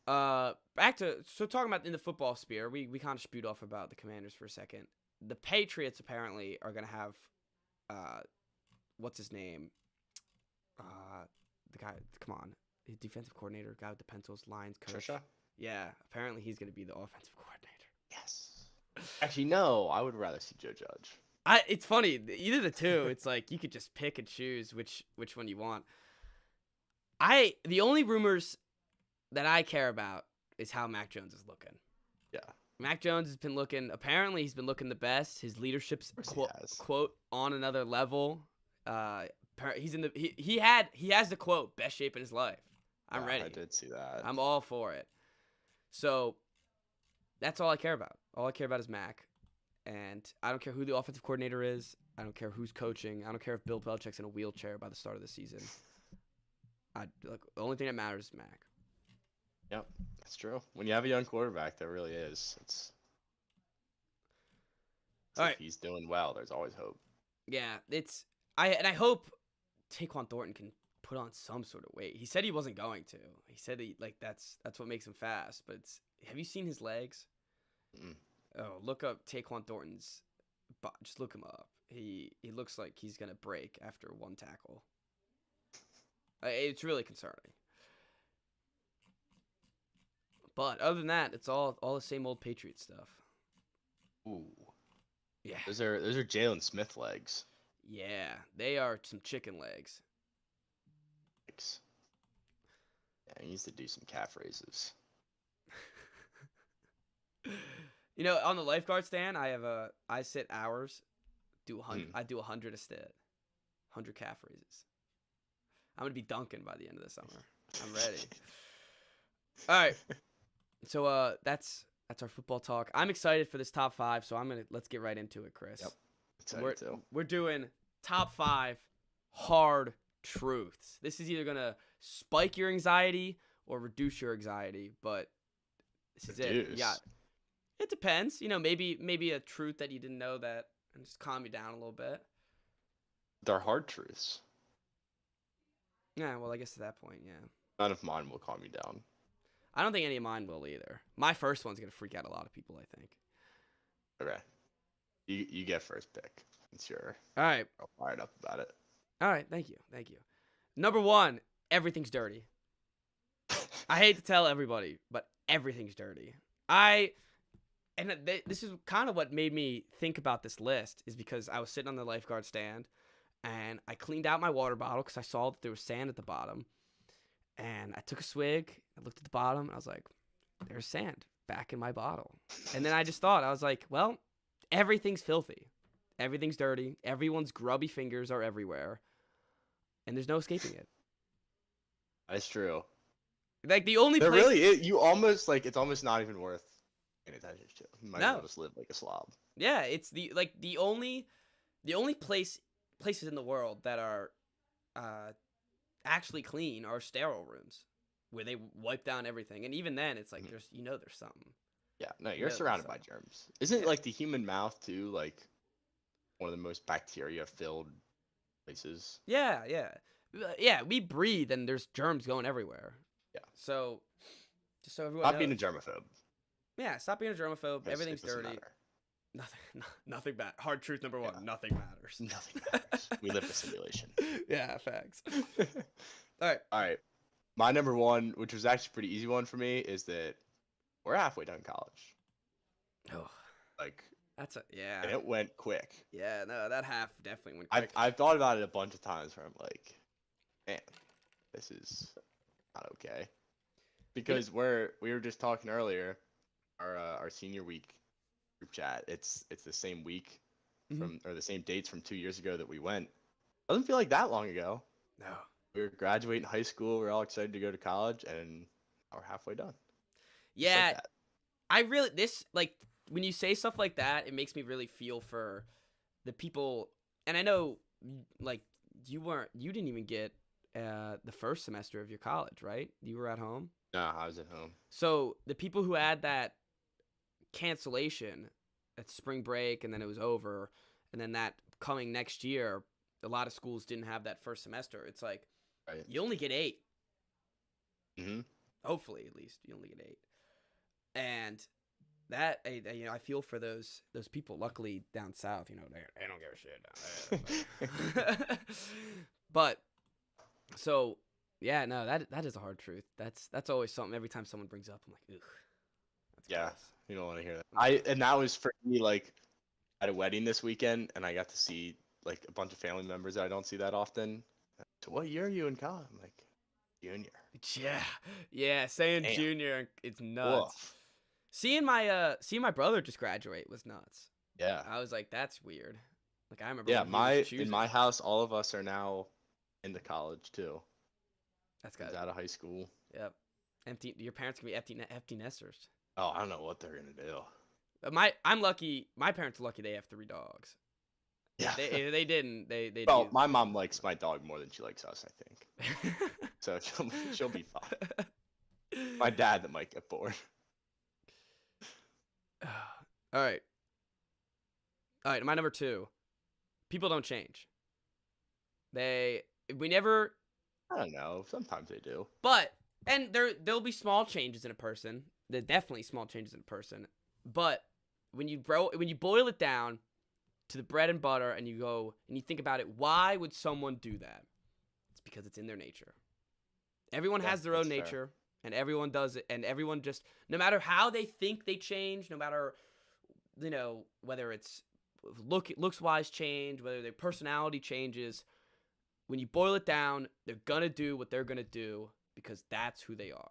Back to talking about in the football sphere, we kind of spewed off about the Commanders for a second. The Patriots apparently are gonna have, what's his name? The guy, come on, his defensive coordinator, guy with the pencils, Lions coach. Trisha? Yeah, apparently he's gonna be the offensive coordinator. Yes. Actually, no, I would rather see Joe Judge. It's funny, either the two. It's like you could just pick and choose which one you want. The only rumors that I care about is how Mac Jones is looking. Yeah. Mac Jones has been looking. Apparently, he's been looking the best. His leadership's quote on another level. He's in the he has the quote best shape in his life. I'm Yeah, I ready. did see that. I'm all for it. So that's all I care about. All I care about is Mac. And I don't care who the offensive coordinator is. I don't care who's coaching. I don't care if Bill Belichick's in a wheelchair by the start of the season. The only thing that matters is Mac. Yep, that's true. When you have a young quarterback, there really is. All If right. he's doing well, there's always hope. Yeah, I hope Taquan Thornton can put on some sort of weight. He said he wasn't going to. He said that's what makes him fast. But have you seen his legs? Mm. Oh, look up Taquan Thornton's. Just look him up. He looks like he's gonna break after one tackle. It's really concerning. But other than that, it's all the same old Patriot stuff. Ooh, Yeah, those are Jalen Smith legs. yeah, they are some chicken legs. Yeah, he needs to do some calf raises. On the lifeguard stand, I sit hours, do 100. I do 100 a sit, 100 calf raises. I'm gonna be dunking by the end of the summer. I'm ready. All right, so that's our football talk. I'm excited for this top 5, so let's get right into it, Chris. Yep, excited too. We're doing top 5 hard truths. This is either gonna spike your anxiety or reduce your anxiety, but this is it. Yeah. It depends. Maybe a truth that you didn't know that and just calm you down a little bit. They're hard truths. Yeah, well, I guess at that point, yeah. None of mine will calm you down. I don't think any of mine will either. My first one's going to freak out a lot of people, I think. Okay. You get first pick. Since you're all right. Fired up about it. All right, thank you. Number 1, everything's dirty. I hate to tell everybody, but everything's dirty. This is kind of what made me think about this list, is because I was sitting on the lifeguard stand and I cleaned out my water bottle because I saw that there was sand at the bottom. And I took a swig, I looked at the bottom, and I was like, there's sand back in my bottle. And then I just thought, I was like, well, everything's filthy. Everything's dirty. Everyone's grubby fingers are everywhere. And there's no escaping it. That's true. Like the only place... really is. You almost it's almost not even worth paying attention to. You might as well just live like a slob. Yeah, it's the only places in the world that are actually clean are sterile rooms where they wipe down everything, and even then it's like there's something. Yeah, no, you're surrounded by germs. Isn't the human mouth too one of the most bacteria filled places? Yeah. We breathe and there's germs going everywhere. Yeah. So just so everyone Stop knows. being a germaphobe. Yeah, stop being a germaphobe. Everything's dirty. Matter. Nothing bad. Hard truth number 1. Yeah. Nothing matters. Nothing matters. We live in a simulation. Yeah, facts. All right. My number 1, which was actually a pretty easy one for me, is that we're halfway done college. Oh. Yeah. And it went quick. Yeah, no, that half definitely went quick. I've thought about it a bunch of times where I'm like, man, this is not okay. Because we were just talking earlier, our senior week group chat, it's the same week or the same dates from 2 years ago that we went. Doesn't feel like that long ago. No. We were graduating high school, we were all excited to go to college, and now we're halfway done. Yeah. When you say stuff like that, it makes me really feel for the people, and I know you didn't even get the first semester of your college, right? You were at home? No, I was at home. So the people who had that cancellation at spring break and then it was over, and then that coming next year, a lot of schools didn't have that first semester. It's like, right. You only get 8. Mm-hmm. Hopefully, at least you only get 8. And that, I feel for those people. Luckily, down south, they don't give a shit down there. But so yeah, no, that is a hard truth. That's always something. Every time someone brings up, I'm like, ugh. Yeah, gross. You don't want to hear that. And that was for me at a wedding this weekend, and I got to see a bunch of family members that I don't see that often. So what year are you in college? I'm like, junior. Yeah. Saying Damn. Junior, it's nuts. Woof. Seeing my brother just graduate was nuts. Yeah. I was like, that's weird. I remember. Yeah, in my house, all of us are now into college too. That's good. Out of high school. Yep. Empty. Your parents can be empty nesters. Oh, I don't know what they're gonna do. I'm lucky. My parents are lucky they have 3 dogs. Yeah. If they didn't, they'd Well, be. my mom likes my dog more than she likes us, I think. So she'll be fine. My dad that might get bored. All right. All right. My number 2. People don't change. We never. I don't know. Sometimes they do. But and there'll be small changes in a person. There definitely small changes in a person. But when you boil it down to the bread and butter, and you go and you think about it, why would someone do that? It's because it's in their nature. Everyone has their own nature, and everyone does it, and everyone just, no matter how they think they change, no matter, whether it's looks-wise change, whether their personality changes, when you boil it down, they're gonna do what they're gonna do because that's who they are.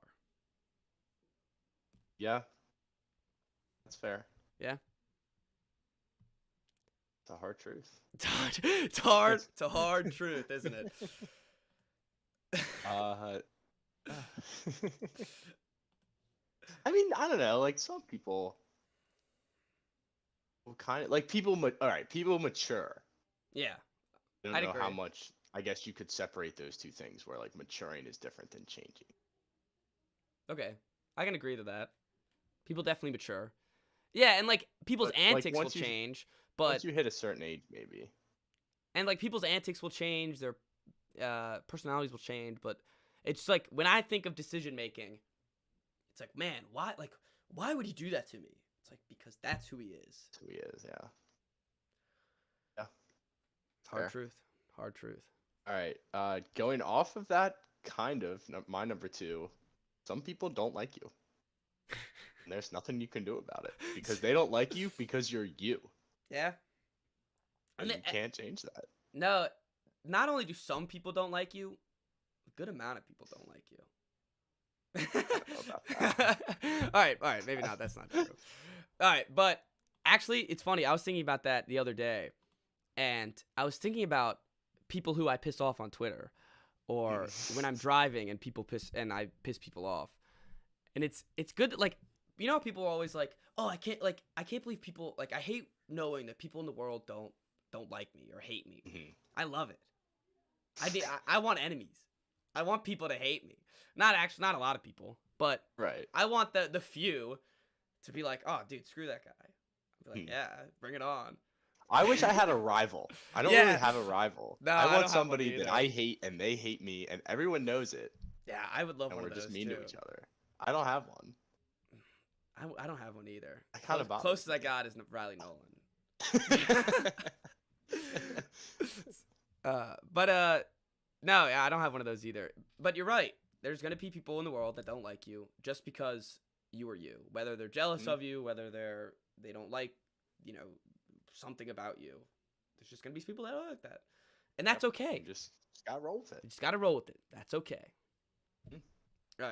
Yeah. That's fair. Yeah. It's a hard truth. It's hard. It's a hard truth, isn't it? I mean, I don't know. Like some people will kind of like people. All right, people mature. Yeah. I don't know how much. I guess you could separate those two things, where like maturing is different than changing. Okay, I can agree to that. People definitely mature. Yeah, and like people's antics will change, but once you hit a certain age, maybe. And like people's antics will change, their personalities will change, but it's like when I think of decision making, it's like, man, why would he do that to me? It's like because that's who he is. That's who he is, yeah. Yeah. Hard truth. Hard truth. All right. Going off of that, kind of my number 2. Some people don't like you. And there's nothing you can do about it because they don't like you because you're you. Yeah. And you can't change that. No, not only do some people don't like you, a good amount of people don't like you. I don't know about that. All right, maybe not. That's not true. All right, but actually, it's funny. I was thinking about that the other day, and I was thinking about people who I piss off on Twitter, or when I'm driving and I piss people off, and it's good that, like, how people are always like, oh, I can't believe people, like, I hate knowing that people in the world don't like me or hate me. Mm-hmm. I love it. I want enemies. I want people to hate me. Not a lot of people, but right. I want the few to be like, oh, dude, screw that guy. I'll be like, yeah, bring it on. I wish I had a rival. I don't really have a rival. No, I want somebody that I hate and they hate me and everyone knows it. Yeah, I would love one of those. And we're just mean to each other. I don't have one. I don't have one either. I kind of closest I got is Riley Nolan. No, I don't have one of those either. But you're right. There's gonna be people in the world that don't like you just because you are you. Whether they're jealous of you, whether they don't like, something about you. There's just gonna be people that don't like that, and that's okay. Just gotta roll with it. You just gotta roll with it. That's okay. All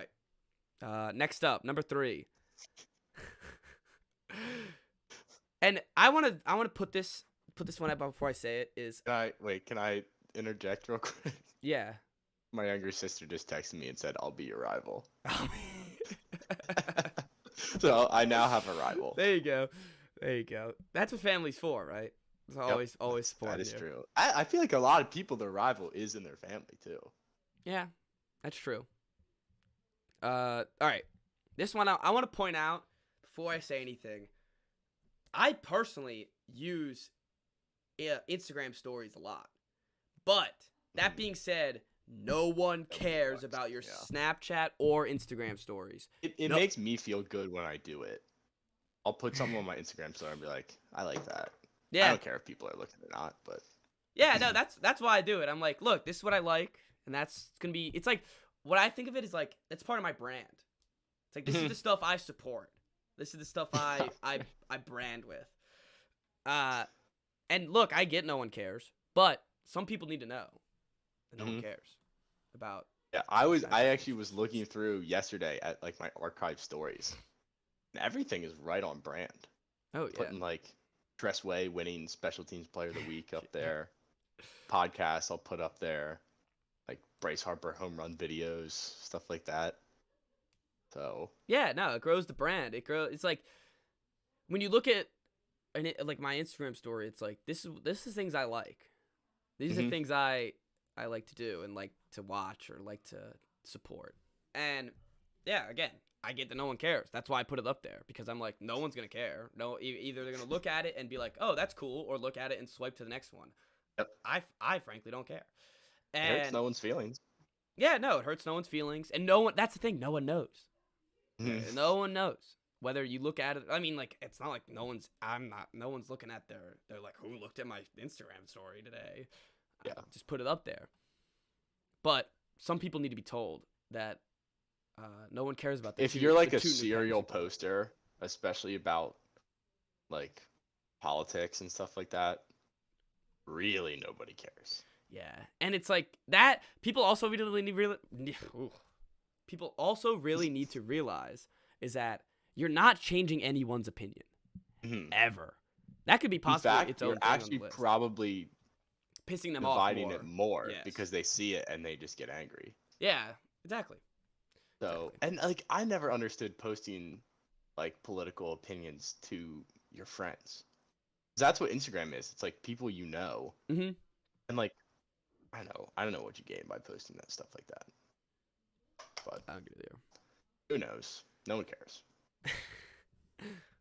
right. Next up, number 3. And I wanna put this one up before I say it. Can I interject real quick? Yeah. My younger sister just texted me and said, "I'll be your rival." So I now have a rival. There you go. That's what family's for, right? It's always supporting you. That is true. I feel like a lot of people, their rival is in their family too. Yeah, that's true. All right. This one I want to point out before I say anything. I personally use Instagram stories a lot. But that being said, no one cares about your Snapchat or Instagram stories. It makes me feel good when I do it. I'll put something on my Instagram story and be like, I like that. Yeah. I don't care if people are looking or not, but yeah, no, that's why I do it. I'm like, look, this is what I like, and that's gonna be. It's like what I think of it is like that's part of my brand. It's like this is the stuff I support. This is the stuff I brand with. And look, I get no one cares, but some people need to know that no one cares about. Yeah, I actually was looking through yesterday at like my archive stories. And everything is right on brand. Oh yeah. Putting like Dressway winning special teams player of the week up there. Podcasts I'll put up there. Like Bryce Harper home run videos, stuff like that. So Yeah, no, it grows the brand. It's like when you look at like my Instagram story, it's like this is things I like. These are Mhm. things I like to do and like to watch or like to support. And yeah, again, I get that no one cares. That's why I put it up there, because I'm like, no one's gonna care. No, either they're gonna look at it and be like, oh, that's cool, or look at it and swipe to the next one. Yep. I frankly don't care. it hurts And no one's feelings. yeah, no, it hurts no one's feelings, and no one. That's the thing. No one knows. Mhm. No one knows whether you look at it. I mean, like, it's not like no one's. I'm not. No one's looking at their. They're like, who looked at my Instagram story today? Yeah. Just put it up there. But some people need to be told that no one cares about. If you're like a serial poster, especially about like politics and stuff like that, really nobody cares. Yeah, and it's like that. People also really need to realize is that you're not changing anyone's opinion Mhm. ever. That could be In possibly fact, its own you're thing on actually the list. probably Pissing them off dividing more. it more Yes. because they see it and they just get angry. Yeah, exactly. So, Exactly. and like I never understood posting like political opinions to your friends. 'Cause that's what Instagram is. It's like people you know. Mhm. And like I don't know what you gain by posting that stuff like that. But I agree with you. who knows? No one cares.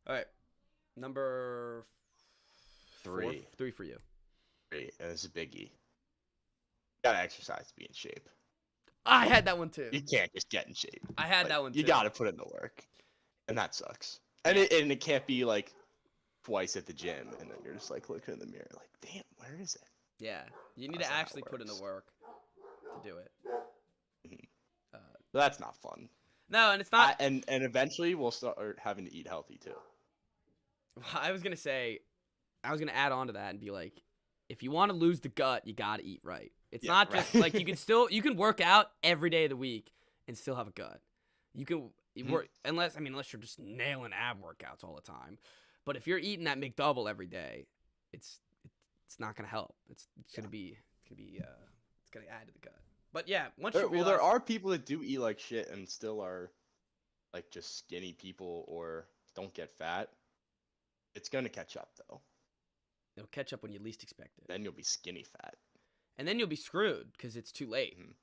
All right, number 3. 3 for you. 3, and it's a biggie. You gotta exercise to be in shape. I had that one too. You can't just get in shape. I had Like, that one too. You gotta put in the work, and that sucks. And Yeah. it can't be like twice at the gym, and then you're just like looking in the mirror, like, damn, where is it? Yeah, you need That's to not how it actually put in the works. work to do it. So that's not fun. No, and it's not. And eventually we'll start having to eat healthy too. I was gonna add on to that and be like, if you want to lose the gut, you gotta eat right. It's Yeah, not just right. like you can work out every day of the week and still have a gut. You can work unless you're just nailing ab workouts all the time. But if you're eating that McDouble every day, it's not gonna help. It's gonna add to the gut. But yeah, once you realize, There are people that do eat like shit and still are like just skinny people or don't get fat. It's gonna catch up though. it'll catch up when you least expect it, Then you'll be skinny fat. and then you'll be screwed because it's too late. Mhm.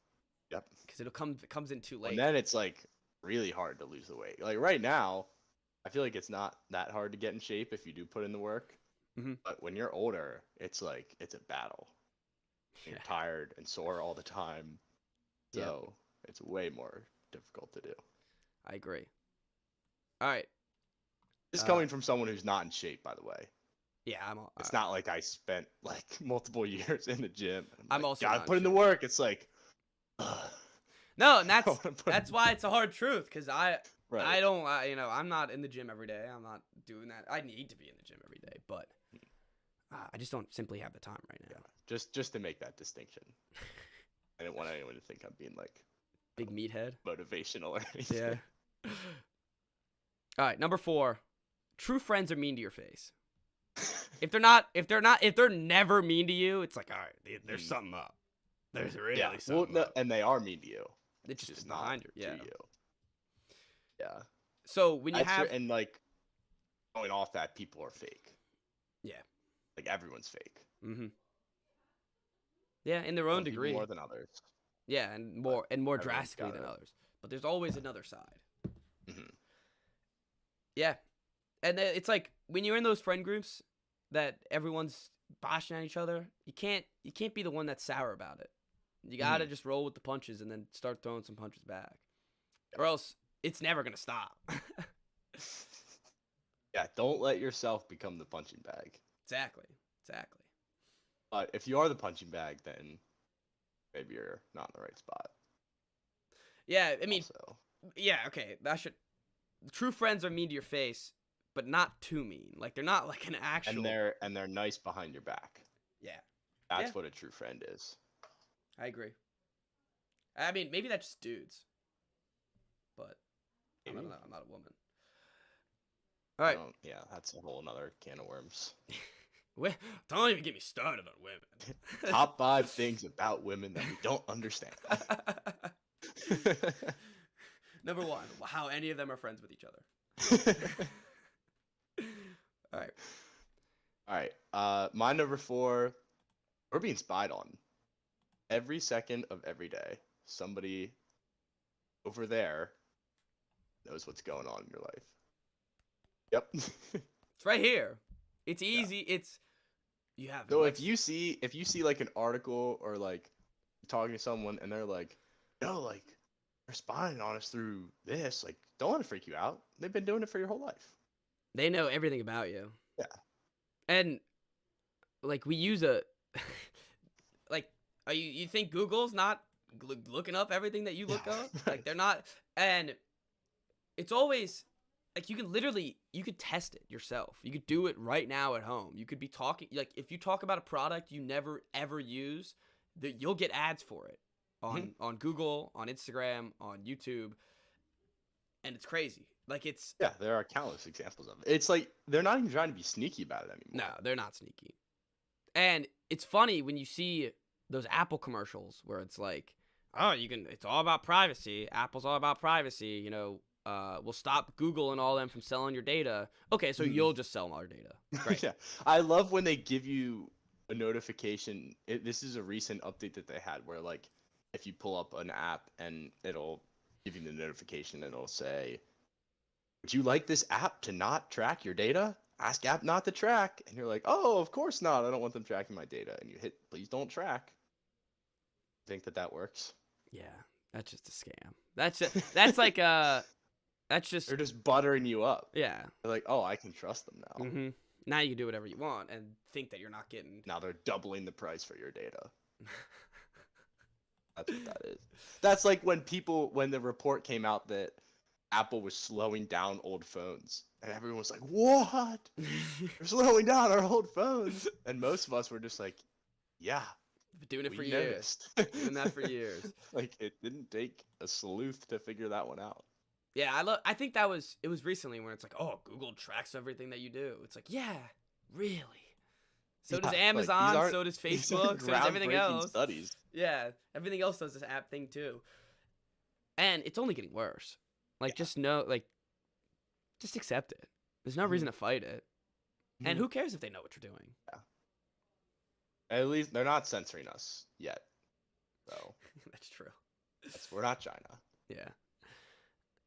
Yep. Because it comes in too late. And then it's like really hard to lose the weight. Like right now, I feel like it's not that hard to get in shape if you do put in the work. Mhm. But when you're older, it's like it's a battle. You're Yeah. tired and sore all the time. Yep. So it's way more difficult to do. I agree. All right. This is coming from someone who's not in shape, by the way. Yeah, It's not like I spent like multiple years in the gym. And I'm like, also gotta not put in the sure. work. It's like, ugh. No, and I wanna put in that's the why it's a hard truth, because I Right. don't I'm not in the gym every day. I'm not doing that. I need to be in the gym every day, but I just don't simply have the time right now. Yeah. Just to make that distinction. I didn't want anyone to think I'm being like Big meathead. motivational or anything. Yeah. All right, number 4. True friends are mean to your face. If they're never mean to you, it's like, all right, there's something up. There's really Yeah. Well, something no, up. and they are mean to you. It's just not behind you. to Yeah. you. Yeah. So when you That's have and like going off that, people are fake. Yeah. Like everyone's fake. Mhm. Yeah, in their own Some people degree. more than others. Yeah, and more everyone's drastically got than it. others. But there's always another side. Mhm. Yeah. And it's like when you're in those friend groups that everyone's bashing at each other, you can't be the one that's sour about it. You got to just roll with the punches and then start throwing some punches back. Or else it's never going to stop. Yeah, don't let yourself become the punching bag. Exactly. But if you are the punching bag, then maybe you're not in the right spot. Yeah, I mean, Also. yeah, okay. True friends are mean to your face, but not too mean. Like they're not like an actual. And they're nice behind your back. Yeah. That's Yeah. what a true friend is. I agree. I mean, maybe that's just dudes. But I'm Maybe. not a woman. All right. Yeah, that's a whole another can of worms. Don't even get me started on women. Top 5 things about women that we don't understand. Number one, how any of them are friends with each other. All right. All right. My number 4, we're being spied on. Every second of every day, somebody over there knows what's going on in your life. Yep. It's right here. It's easy. It's you have. So if you see like an article or like talking to someone and they're like, no, like they're spying on us through this, like don't let it freak you out. They've been doing it for your whole life. they know everything about you. Yeah. And like we use a like are you think Google's not looking up everything that you look up? Like they're not, and it's always like you could test it yourself. You could do it right now at home. You could be talking like if you talk about a product you never ever use, that you'll get ads for it on Google, on Instagram, on YouTube, and it's crazy. Like it's there are countless examples of it. It's like they're not even trying to be sneaky about it anymore. no, they're not sneaky. And it's funny when you see those Apple commercials where it's like, oh, it's all about privacy. Apple's all about privacy. You know, we'll stop Google and all them from selling your data. Okay, so you'll just sell all your data. Great. Yeah, I love when they give you a notification. This is a recent update that they had where like if you pull up an app and it'll give you the notification and it'll say, would you like this app to not track your data? Ask app not to track. And you're like, oh, of course not. I don't want them tracking my data. And you hit please don't track. Think that works? Yeah, that's just a scam. That's like that's just they're just buttering you up. Yeah. They're like, oh, I can trust them now. Mm-hmm. Now you can do whatever you want and think that you're not getting. Now they're doubling the price for your data. That's what that is. That's like when the report came out that Apple was slowing down old phones. And everyone was like, what? They're slowing down our old phones. And most of us were just like, yeah. Been doing it for years. Doing that for years. Like it didn't take a sleuth to figure that one out. Yeah, I think it was recently where it's like, oh, Google tracks everything that you do. It's like, yeah, really. So does Amazon, like, so does Facebook, so does everything else. Studies. Yeah, everything else does this app thing too. And it's only getting worse. Like just accept it. There's no reason to fight it. And who cares if they know what you're doing? Yeah. At least they're not censoring us yet. So that's true. We're not China. Yeah.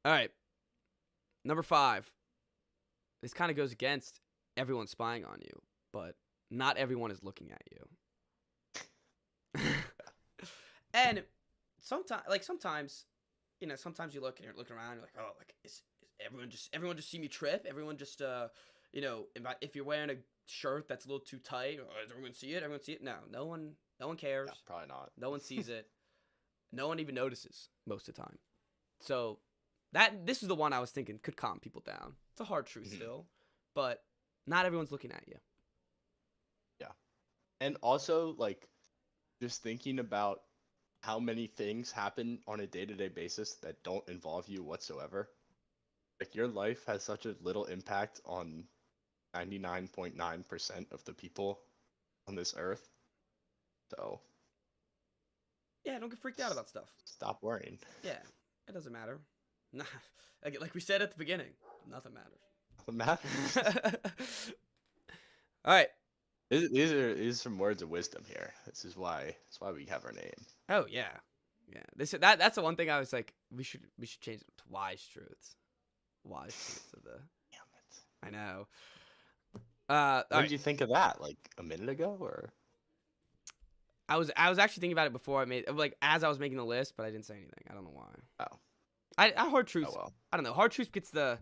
All right. Number 5. This kind of goes against everyone spying on you, but not everyone is looking at you. And sometimes, you know, sometimes you look and you're looking around, and you're like, oh, like is everyone just see me trip? Everyone just you know, if you're wearing a shirt that's a little too tight, is everyone see it? Everyone see it? No one cares. Yeah, probably not. No one sees it. No one even notices most of the time. So this is the one I was thinking could calm people down. It's a hard truth still, but not everyone's looking at you. Yeah. And also, like, just thinking about how many things happen on a day-to-day basis that don't involve you whatsoever. Like, your life has such a little impact on 99.9% of the people on this earth. So, yeah, don't get freaked out about stuff. Stop worrying. Yeah, it doesn't matter. Like we said at the beginning, nothing matters. Nothing matters. All right. These are some words of wisdom here. That's why we have our name. Oh yeah, yeah. That's the one thing I was like, we should change it to wise truths. Wise truths of the. Damn it. I know. What did you think of that? Like a minute ago, or? I was actually thinking about it before as I was making the list, but I didn't say anything. I don't know why. Oh. Hard truths. Oh well. I don't know. Hard truths gets the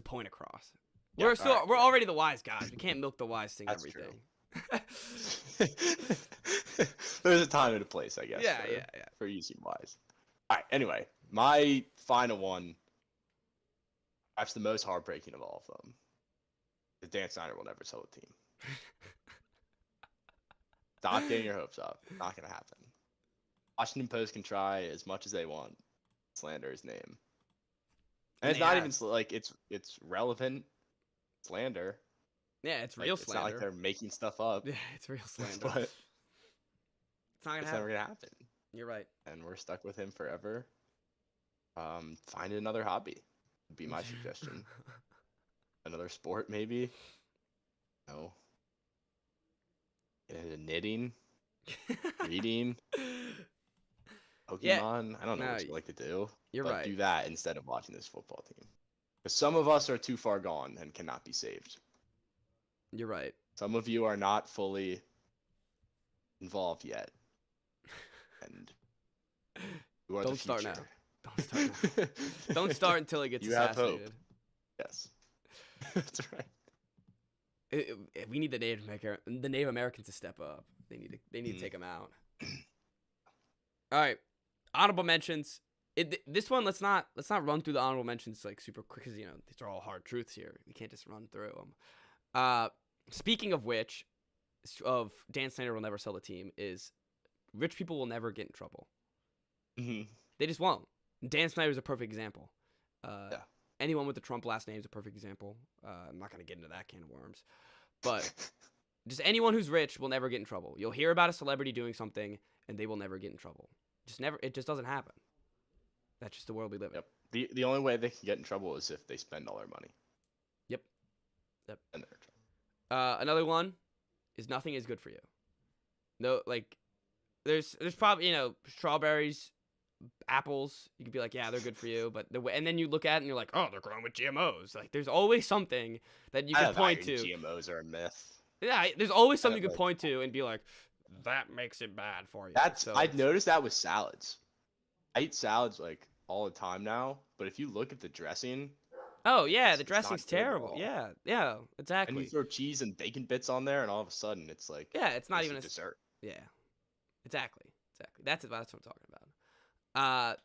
point across. Yeah, we're already the wise guys. We can't milk the wise thing everything. There's a time and a place, I guess. Yeah, for using wise. All right. Anyway, my final one. Perhaps the most heartbreaking of all of them. Is Dan Snyder will never sell a team. Stop getting your hopes up. Not gonna happen. Washington Post can try as much as they want. Slander his name. And it's not even like it's relevant slander. Yeah, it's real slander. It's not like they're making stuff up. Yeah, it's real slander. But it's not gonna happen. Never gonna happen. You're right. And we're stuck with him forever. Find another hobby would be my suggestion. Another sport, maybe. No. Get into knitting, reading, Yeah, Pokemon. I don't know no, what you like to do, you're but right. do that instead of watching this football team. Because some of us are too far gone and cannot be saved. You're right. Some of you are not fully involved yet, and you are the Don't start future. now. Don't start now. Don't start until it gets You have hope. assassinated. Yes, that's right. We need the Native Americans to step up. They need to take them out. All right, honorable mentions. This one, let's not run through the honorable mentions like super quick because these are all hard truths here. We can't just run through them. Speaking of which, Dan Snyder will never sell the team. Is rich people will never get in trouble. Mm-hmm. They just won't. Dan Snyder is a perfect example. Yeah. Anyone with the Trump last name is a perfect example. I'm not gonna get into that can of worms, but just anyone who's rich will never get in trouble. You'll hear about a celebrity doing something, and they will never get in trouble. It just doesn't happen. That's just the world we live in. Yep. The only way they can get in trouble is if they spend all their money. Yep. And they're in trouble. Another one is nothing is good for you. No, like there's probably strawberries, apples. You could be like, yeah, they're good for you, but and then you look at it and you're like, oh, they're grown with GMOs. Like there's always something that you can point to. GMOs are a myth. Yeah, there's always something you can point to and be like, that makes it bad for you. I've noticed that with salads. I eat salads like all the time now, but if you look at the dressing, oh yeah, the dressing's terrible. Yeah, exactly. and you throw cheese and bacon bits on there, and all of a sudden it's like it's not even a dessert. Yeah, exactly. That's what I'm talking about.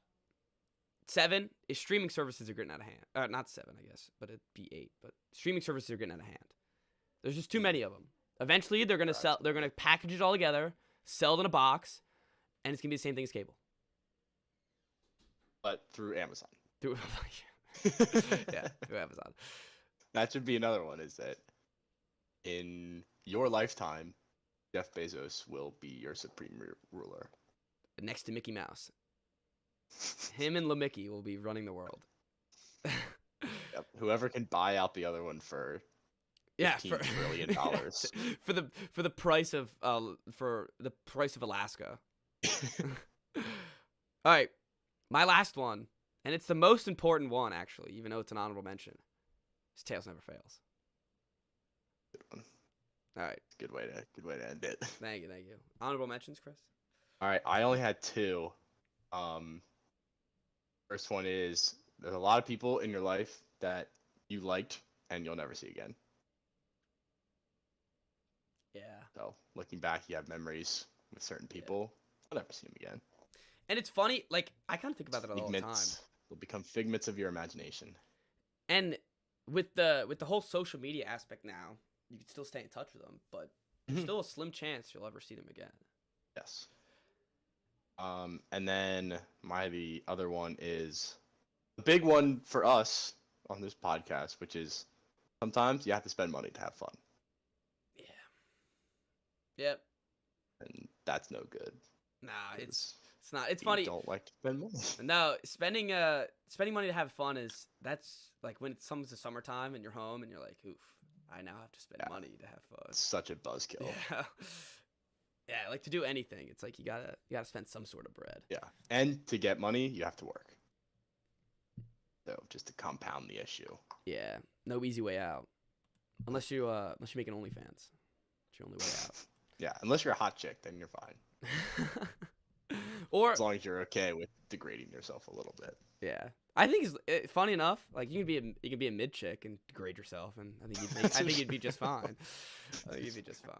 7 is streaming services are getting out of hand. Not 7, I guess, but it'd be 8. But streaming services are getting out of hand. There's just too many of them. Eventually, they're gonna sell. They're gonna package it all together, sell it in a box, and it's gonna be the same thing as cable. But through Amazon. Through Amazon. That should be another one. Is that in your lifetime, Jeff Bezos will be your supreme ruler. Next to Mickey Mouse. Him and LeMickey will be running the world. Yep. Whoever can buy out the other one for $15 trillion for the price of Alaska. All right, my last one, and it's the most important one actually, even though it's an honorable mention. Is Tails Never Fails. Good one. All right. Good way to end it. Thank you. Honorable mentions, Chris? All right, I only had 2. First one is there's a lot of people in your life that you liked and you'll never see again. Yeah. So looking back, you have memories with certain people. I'll never see them again. And it's funny, like I kind of think about that all the time. They'll become figments of your imagination. And with the whole social media aspect now, you can still stay in touch with them, but there's still a slim chance you'll ever see them again. Yes. And then the other one is a big one for us on this podcast, which is sometimes you have to spend money to have fun. Yeah. Yep. And that's no good. Nah, it's not. It's funny. Don't like to spend money. No, spending money to have fun that's like when it comes to summertime and you're home and you're like, oof, I now have to spend money to have fun. It's such a buzzkill. Yeah. Yeah, like to do anything, it's like you gotta spend some sort of bread. Yeah, and to get money, you have to work. So just to compound the issue. Yeah, no easy way out, unless you make an OnlyFans. It's your only way out. Yeah, unless you're a hot chick, then you're fine. Or as long as you're okay with degrading yourself a little bit. Yeah, I think it's funny enough. Like you can be a mid chick and degrade yourself, and I think you'd be just fine. I think you'd be just fine.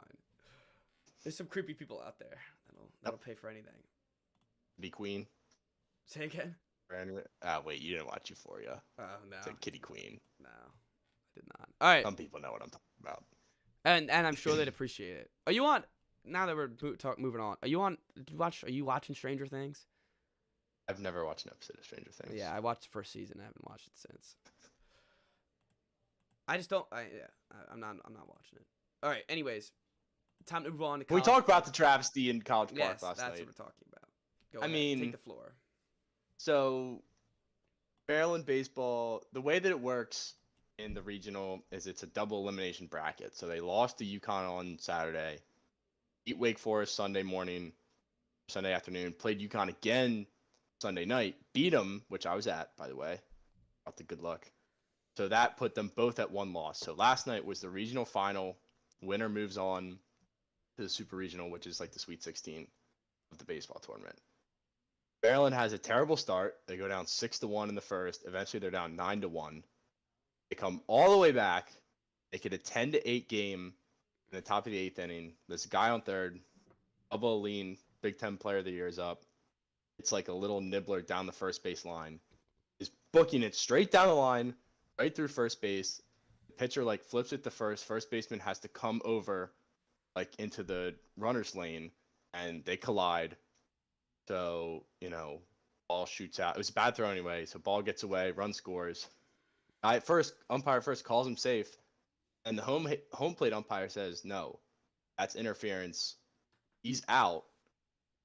There's some creepy people out there that'll pay for anything. Kitty Queen. Say again. Wait, you didn't watch Euphoria. Oh no. It's like Kitty Queen. No, I did not. All right. Some people know what I'm talking about. And I'm sure they'd appreciate it. Are you on? Now that we're moving on, are you on? Are you watching Stranger Things? I've never watched an episode of Stranger Things. Yeah, I watched the first season. I haven't watched it since. I just don't. I'm not watching it. All right. Anyways, time to move on. We talked about the travesty in College Park last night. That's what we're talking about. Go ahead. Take the floor. So, Maryland baseball, the way that it works in the regional is it's a double elimination bracket. So they lost to UConn on Saturday, beat Wake Forest Sunday morning, Sunday afternoon, played UConn again Sunday night, beat them, which I was at, by the way. Got the good luck. So that put them both at one loss. So last night was the regional final. Winner moves on to the super regional, which is like the Sweet 16 of the baseball tournament. Maryland has a terrible start. They go down 6-1 in the first. Eventually, they're down 9-1. They come all the way back. They get a 10-8 game in the top of the eighth inning. There's a guy on third. Bubba Lean, Big Ten Player of the Year, is up. It's like a little nibbler down the first base line. Is booking it straight down the line, right through first base. The pitcher like flips it to first. First baseman has to come over, like into the runner's lane, and they collide. So, ball shoots out. It was a bad throw anyway, so ball gets away, run scores. Umpire first calls him safe, and the home plate umpire says, no, that's interference. He's out.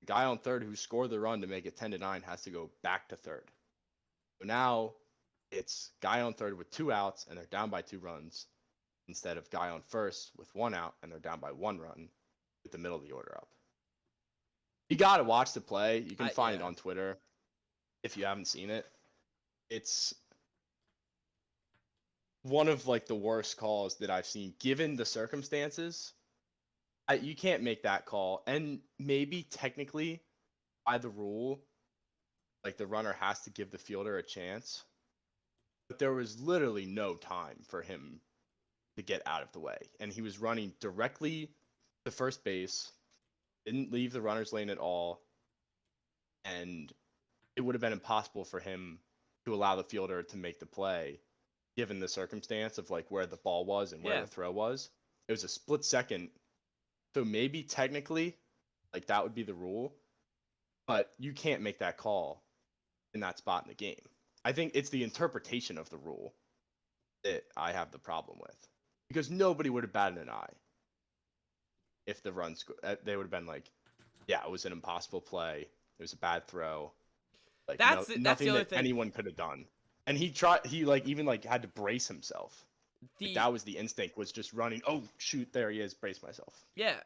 The guy on third who scored the run to make it 10-9 has to go back to third. So now it's guy on third with 2 outs, and they're down by 2 runs, instead of guy on first with 1 out, and they're down by 1 run with the middle of the order up. You got to watch the play. You can find it on Twitter if you haven't seen it. It's one of like the worst calls that I've seen given the circumstances. You can't make that call. And maybe technically by the rule, like the runner has to give the fielder a chance. But there was literally no time for him to get out of the way. And he was running directly to first base. Didn't leave the runner's lane at all, and it would have been impossible for him to allow the fielder to make the play, given the circumstance of like where the ball was and where the throw was. It was a split second, so maybe technically, like that would be the rule, but you can't make that call in that spot in the game. I think it's the interpretation of the rule that I have the problem with, because nobody would have batted an eye. If the runs, they would have been like, yeah, it was an impossible play. It was a bad throw. Like nothing the other thing anyone could have done. And he even like had to brace himself. Like, that was the instinct, was just running. Oh shoot, there he is. Brace myself. Yeah,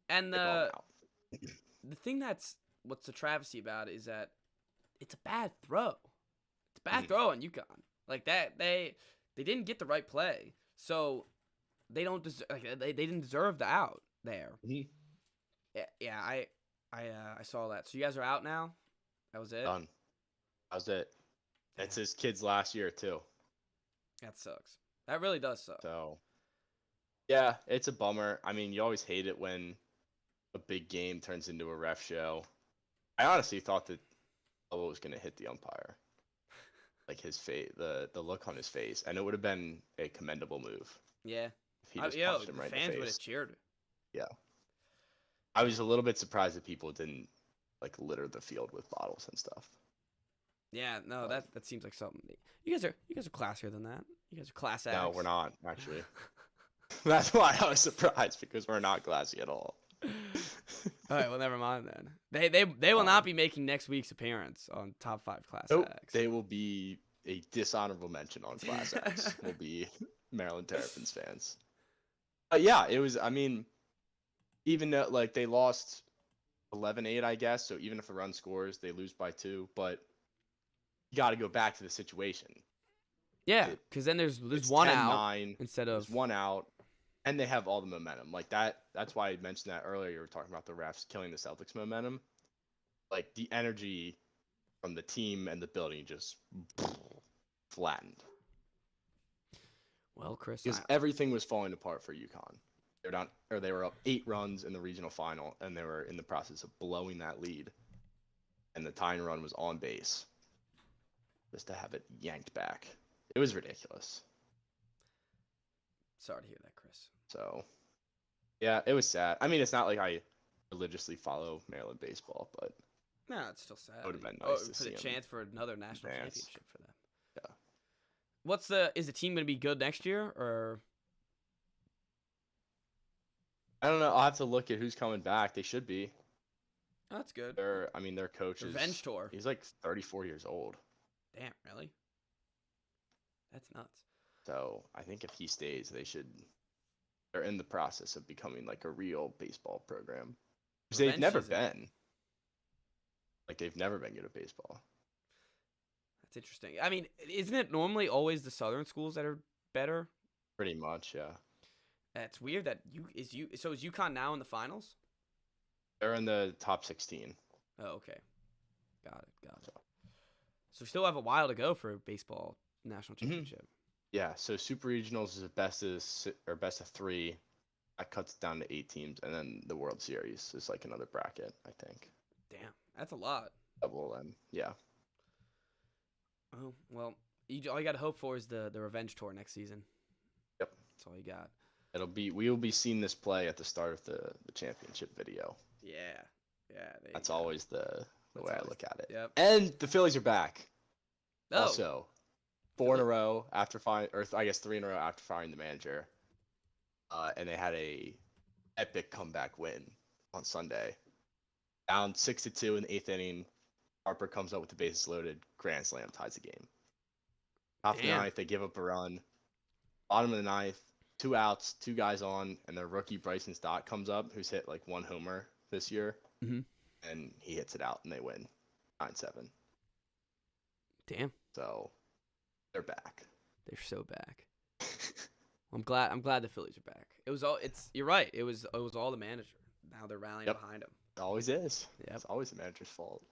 and the thing what's the travesty about it is that it's a bad throw. It's a bad throw on UConn. Like that, they didn't get the right play, so they don't deserve. They didn't deserve the out there. Yeah, I saw that. So you guys are out now? That was it? Done. That was it. It's his kid's last year too. That sucks. That really does suck. So yeah, it's a bummer. I mean, you always hate it when a big game turns into a ref show. I honestly thought that Bubba was gonna hit the umpire. Like his face, the look on his face, and it would have been a commendable move. Yeah. If he just punched him right in the face. Fans would have cheered. Yeah. I was a little bit surprised that people didn't like litter the field with bottles and stuff. Yeah, no, that seems like something. You guys are classier than that. You guys are class acts. No, we're not actually. That's why I was surprised, because we're not classy at all. All right, well, never mind then. They will not be making next week's appearance on Top 5 Class Acts. They will be a dishonorable mention on Class Acts. Will be Maryland Terrapins fans. Yeah, it was. I mean, even though like they lost 11-8, I guess. So even if a run scores, they lose by 2. But you got to go back to the situation. Yeah, because then there's 1 out instead of 1 out, and they have all the momentum like that. That's why I mentioned that earlier. You were talking about the refs killing the Celtics momentum. Like the energy from the team and the building just flattened. Well, Chris, because everything was falling apart for UConn. They were up 8 runs in the regional final, and they were in the process of blowing that lead. And the tying run was on base, just to have it yanked back. It was ridiculous. Sorry to hear that, Chris. So, yeah, it was sad. I mean, it's not like I religiously follow Maryland baseball, but no, it's still sad. It would have been nice to see for the chance for another national championship for them. Yeah. Is the team going to be good next year, or? I don't know. I'll have to look at who's coming back. They should be. Oh, that's good. Their coach is Revenge tour. He's like 34 years old. Damn, really? That's nuts. So I think if he stays, they're in the process of becoming like a real baseball program. Because they've Revenge never season. been. Like they've never been good at baseball. That's interesting. I mean, isn't it normally always the Southern schools that are better? Pretty much, yeah. That's weird that so is UConn now in the finals? They're in the top 16. Oh, okay. Got it. Got it. So, So we still have a while to go for a baseball national Mhm. championship. Yeah, so super regionals is a best of 3. That cuts it down to 8 teams, and then the World Series is like another bracket, I think. Damn, that's a lot. Double and yeah. Oh well, all you got to hope for is the revenge tour next season. Yep. That's all you got. We will be seeing this play at the start of the championship video. Yeah, there That's you go. always the That's way I always- look at it. Yep. And the Phillies are back. Oh, Also, 4 in a row after firing, or I guess 3 in a row after firing the manager. And they had a epic comeback win on Sunday. Down 6-2 in the 8th inning. Harper comes up with the bases loaded, grand slam, ties the game. Top of the Damn. 9th, they give up a run. Bottom of the 9th, 2 outs, 2 guys on, and their rookie Bryson Stott comes up, who's hit like 1 homer this year, Mhm. and he hits it out, and they win 9-7. Damn, So they're back. they're so back. I'm glad the Phillies are back. You're right. It was all the manager. Now they're rallying Yep. behind him. It always is. Yep. It's always the manager's fault.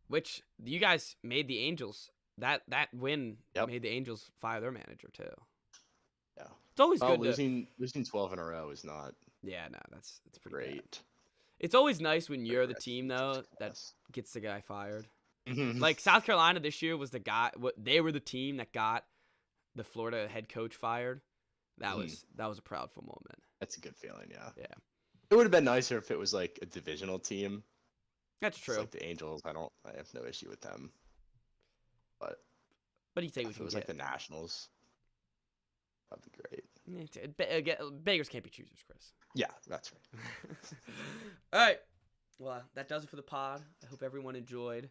Which you guys made the Angels that win Yep. made the Angels fire their manager too. Yeah. It's always Well, good losing 12 in a row is not Yeah, no, that's pretty bad. great. It's always nice when for you're the rest team of though season's that success. gets the guy fired. Mhm. Like South Carolina this year was they were the team that got the Florida head coach fired. That was a proudful moment. That's a good feeling, yeah. Yeah. It would have been nicer if it was like a divisional team. That's It's true. like the Angels. I have no issue with them. But But you take what if you it was can like the Nationals, that'd be great. beggars can't be choosers, Chris. Yeah, that's right. All right. Well, that does it for the pod. I hope everyone enjoyed.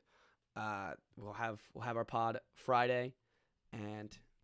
We'll have our pod Friday, and